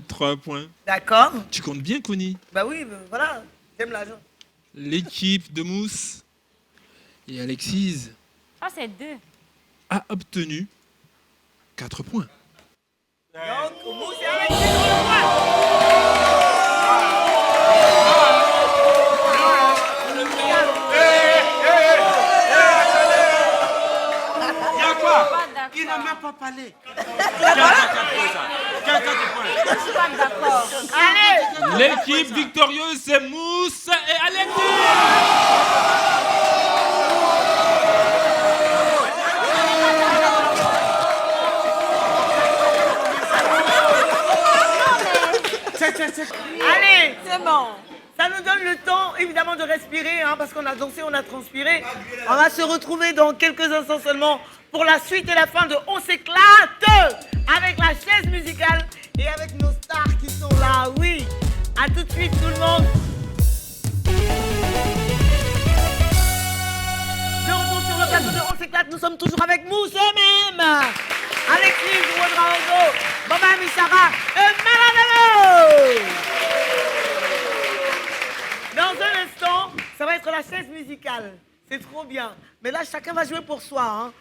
3 points. D'accord. Tu comptes bien, Connie? Bah oui, voilà, j'aime l'argent. L'équipe de Mousse et Alexis Ça, c'est 2. a obtenu 4 points. Donc, Mousse et Alexis, Il y a quoi? Il n'a même pas parlé. Je suis pas d'accord. Allez. L'équipe victorieuse, c'est Mousse et Alexis. Allez. C'est bon. Ça nous donne le temps, évidemment, de respirer, hein, parce qu'on a dansé, on a transpiré. On va se retrouver dans quelques instants seulement pour la suite et la fin de On s'éclate avec la chaise musicale et avec nos stars qui sont là. Oui, à tout de suite tout le monde. De retour sur le plateau de On s'éclate, nous sommes toujours avec Mousse et même Alexis, Ouadraogo, Maman Missara et Maladamo. Dans un instant, ça va être la chaise musicale. C'est trop bien. Mais là, chacun va jouer pour soi. Hein.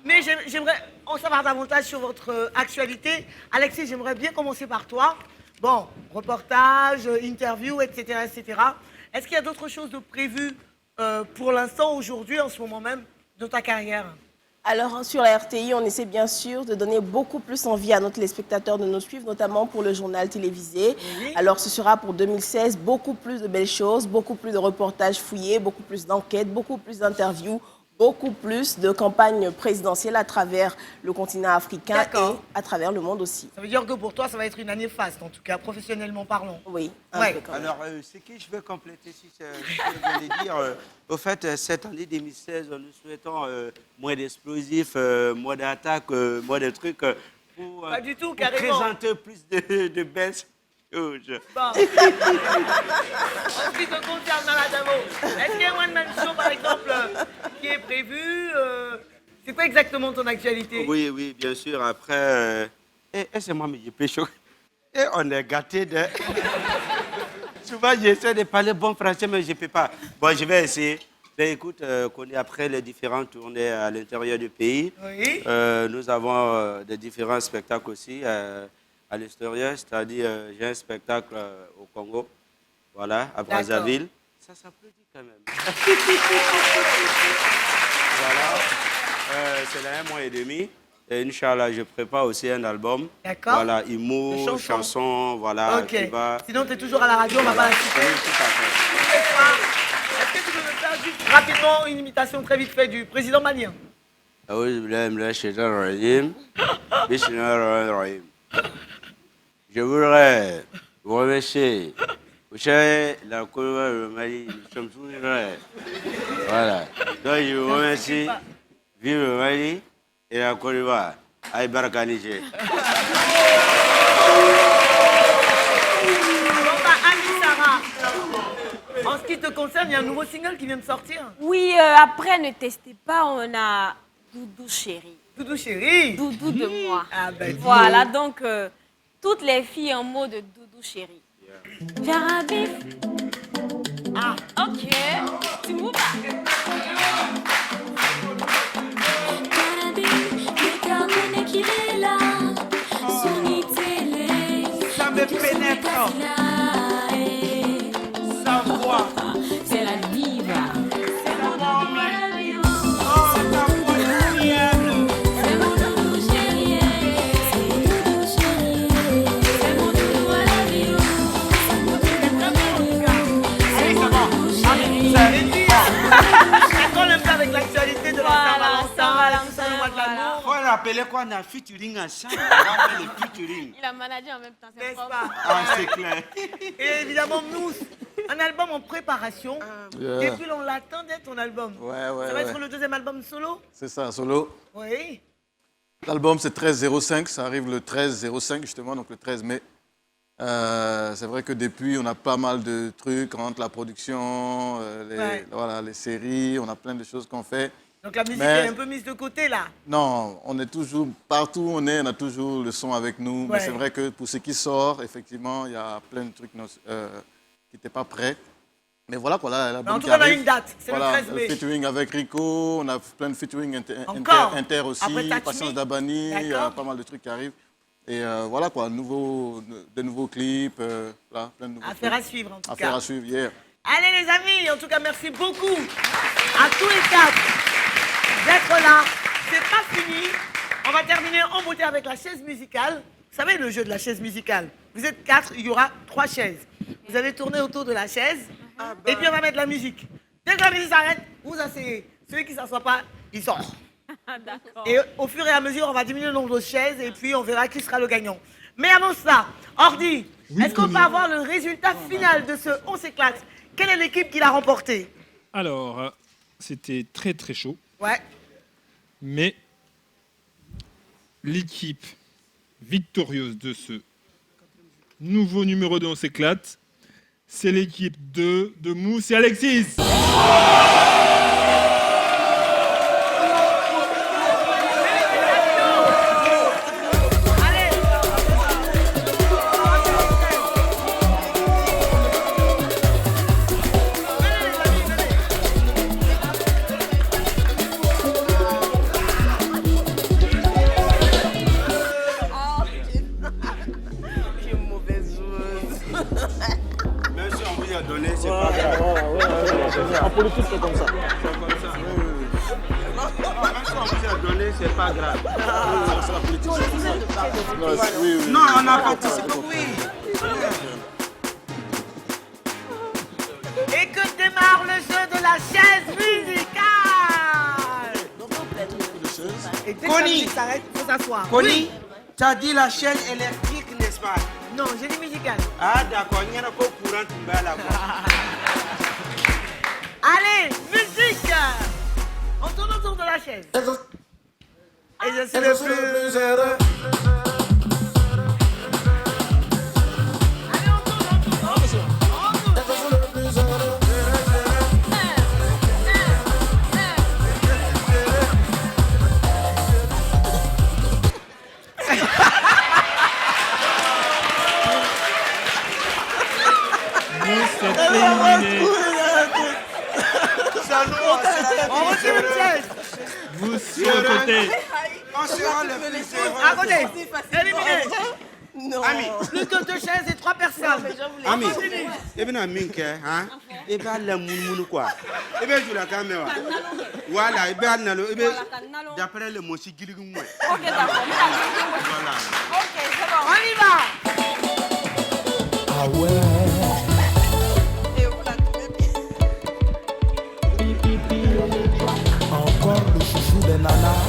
Mais j'aimerais en savoir davantage sur votre actualité. Alexis, j'aimerais bien commencer par toi. Bon, reportage, interview, etc., etc. Est-ce qu'il y a d'autres choses de prévues pour l'instant, aujourd'hui, en ce moment même, dans ta carrière? Alors, sur la RTI, on essaie bien sûr de donner beaucoup plus envie à nos téléspectateurs de nous suivre, notamment pour le journal télévisé. Oui. Alors, ce sera pour 2016 beaucoup plus de belles choses, beaucoup plus de reportages fouillés, beaucoup plus d'enquêtes, beaucoup plus d'interviews, beaucoup plus de campagnes présidentielles à travers le continent africain et à travers le monde aussi. Ça veut dire que pour toi, ça va être une année faste, en tout cas, professionnellement parlant. Oui. Ouais. Alors, ce que je veux compléter, si je veux dire, au fait, cette année 2016, nous souhaitons moins d'explosifs, moins d'attaques, moins de trucs pour, pas du tout, pour carrément. présenter plus de belles choses. Bon. En ce qui te concerne, Maladamo, est-ce qu'il y a un one-man show, par exemple, qui est prévu C'est quoi exactement ton actualité? Oui, oui, bien sûr. Après, c'est moi, mais j'ai pécho. Et on est gâtés de... Souvent, j'essaie de parler bon français, mais je ne peux pas. Bon, je vais essayer. Ben, écoute, qu'on est après les différentes tournées à l'intérieur du pays. Oui. Nous avons des différents spectacles aussi à l'extérieur. C'est-à-dire, j'ai un spectacle au Congo, voilà, à Brazzaville. Ça s'applaudit quand même. Voilà. C'est là 1 mois et demi. Et Inch'Allah, je prépare aussi un album. D'accord. Voilà, humour, chansons, voilà. Ok. Qui va... Sinon, tu es toujours à la radio, on va pas la citer. Oui, tout à fait. Est-ce que tu peux me faire juste rapidement une imitation très vite faite du président malien? Je voudrais vous remercier. Vous savez, la Côte d'Ivoire et le Mali, nous sommes tous frères. Voilà. Donc, je vous remercie. Vive le Mali et la Côte d'Ivoire. Aïe Barakanije. En ce qui te concerne, il y a un nouveau single qui vient de sortir. Oui, après, ne testez pas, on a Doudou Chéri. Doudou Chéri. Doudou de moi. Ah ben, voilà, donc, toutes les filles en mode Doudou Chéri. Viens, bif. Ah, ok. Tu m'ouvres. Ça me pénètre. Sa voix. C'est la diva. C'est la voix. Oh, ta voix est mienne. C'est mon doudou chéri. C'est mon doudou chéri. C'est mon doudou à la vie. Allez, ça va. Ça colle un peu avec l'actualité de la Saint-Valentin, tout ça, le mois de l'amour. Il faut rappeler qu'on a featuring ensemble. On a fait le featuring. Il a managé en même temps, c'est N'est-ce propre. pas? Ah, c'est clair. Et évidemment, nous, un album en préparation. Yeah. Et puis, on l'attendait, ton album. Ouais, ouais, Ça va être ouais. le deuxième album solo? C'est ça, solo. Oui. L'album, c'est 13-05. Ça arrive le 13-05, justement, donc le 13 mai. C'est vrai que depuis, on a pas mal de trucs entre la production, voilà, les séries, on a plein de choses qu'on fait. Donc la musique est un peu mise de côté, là. Non, on est toujours, partout où on est, on a toujours le son avec nous. Mais c'est vrai que pour ce qui sort, effectivement, il y a plein de trucs qui n'étaient pas prêts. Mais voilà, voilà. En tout cas, on a une date, c'est voilà, le 13 mai. Le featuring avec Rico, on a plein de featuring inter aussi, Patience Dabani, il y a pas mal de trucs qui arrivent. Et voilà quoi, de nouveaux clips, là, plein de nouveaux Affaire à suivre en tout cas. Affaire à suivre, yeah. Allez les amis, en tout cas merci beaucoup à tous les quatre d'être là. C'est pas fini. On va terminer en beauté avec la chaise musicale. Vous savez le jeu de la chaise musicale. Vous êtes 4, il y aura 3 chaises. Vous allez tourner autour de la chaise et puis on va mettre la musique. Dès que la musique s'arrête, vous asseyez. Celui qui ne s'assoit pas, il sort. Et au fur et à mesure, on va diminuer le nombre de chaises et puis on verra qui sera le gagnant. Mais avant cela, Ordi, est-ce qu'on peut avoir le résultat final de ce On s'éclate? Quelle est l'équipe qui l'a remporté? Alors, c'était très très chaud. Ouais. Mais l'équipe victorieuse de ce nouveau numéro 2 On s'éclate, c'est l'équipe de Mousse et Alexis. En politique, c'est comme ça. tu as donné, c'est pas grave. Oui. Non, on a participé, oui. Et que démarre le jeu de la chaise musicale. Et dès que la Connie. musique s'arrête, il faut s'asseoir. Connie, Oui. tu as dit la chaîne électrique, n'est-ce pas? Non, j'ai dit musicale. Ah, d'accord, il y en a qu'au courant, tu vas là. Allez, musique. On tourne autour de la chaise. Et je suis le plus heureux. On retire une chaise. Vous sur le côté. On sera le plus heureux. À côté. Éliminé. Non. Ami. Plus que 2 chaises et 3 personnes. Ami, On continue. et bien, Minke, hein? Et bien, la moune quoi? Et bien, tu la caméra. Voilà, et bien, d'après le mot, c'est Gilgum. Ok, d'accord. Voilà. Ok, c'est bon. On y va. Ah ouais. Encore le chouchou des nanas.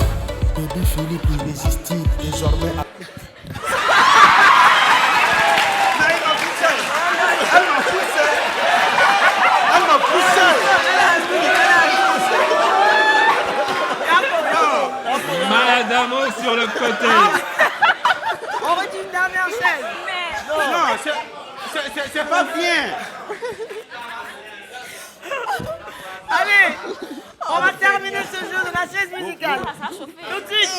Baby Philippe irrésistible, désormais. Elle m'a poussé. Maladamo sur le côté. On retire une dernière chaise. Non, c'est pas bien. Allez, on va terminer ce jeu de la chaise musicale. Tout de suite.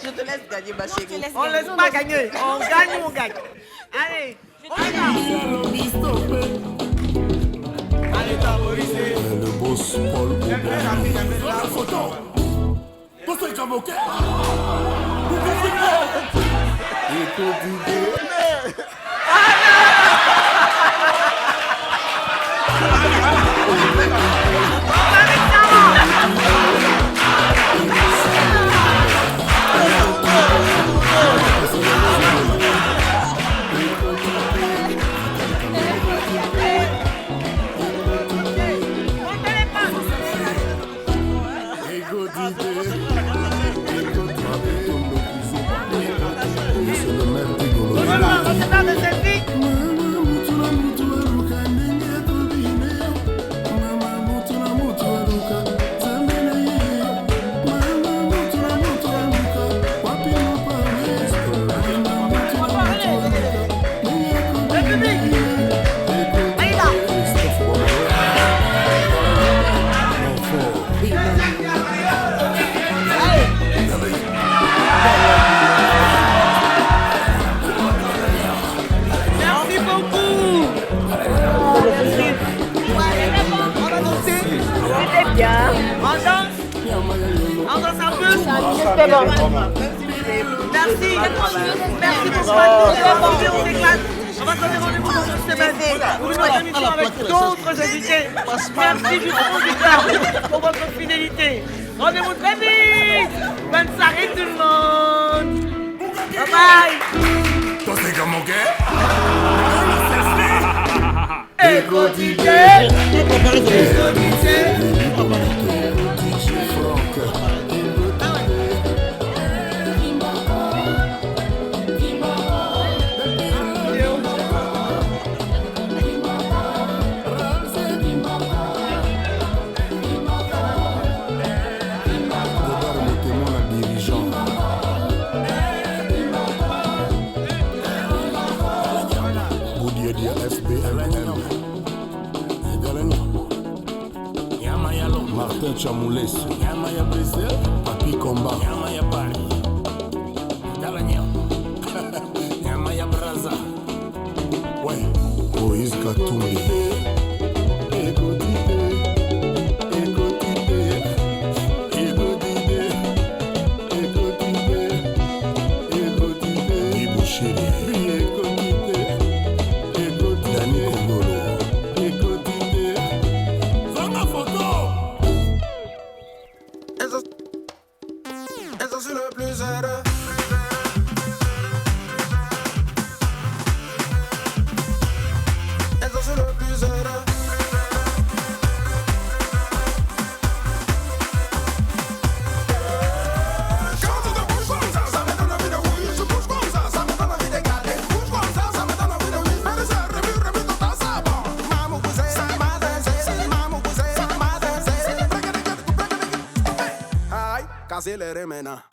Je te laisse gagner, ma chérie. On ne laisse pas gagner. On gagne ou on gagne. Allez, on y va. Allez, favoriser. Le boss Paul Aubin. La photo. Pour ce comme ok. Vous comprenez? Et pour vous Merci. Merci beaucoup à tous. On s'éclate. On va se donner rendez-vous dans une semaine pour une autre émission avec d'autres invités. Merci du fond du cœur pour votre fidélité. Rendez-vous très vite. Bonne soirée tout le monde. Bye bye. Toi c'est comme ok. Écoutez. Martin Chamoules, Yamaya Brésil, Papi Combat, Yamaya Paris, Dalagnan, Yamaya Braza, ouais, Moïse Katumbi. je suis le plus heureux. Et je suis le plus heureux. Quand tu te bouges comme ça me donne envie de oui. Je bouge comme ça me donne envie de garder. Bouge comme ça me donne envie de oui. Mais déjà, remue ton temps, ça bon. Maman bousée, ça m'a dansé. Maman bousée, ça m'a dansé. Aïe, casser les reins maintenant.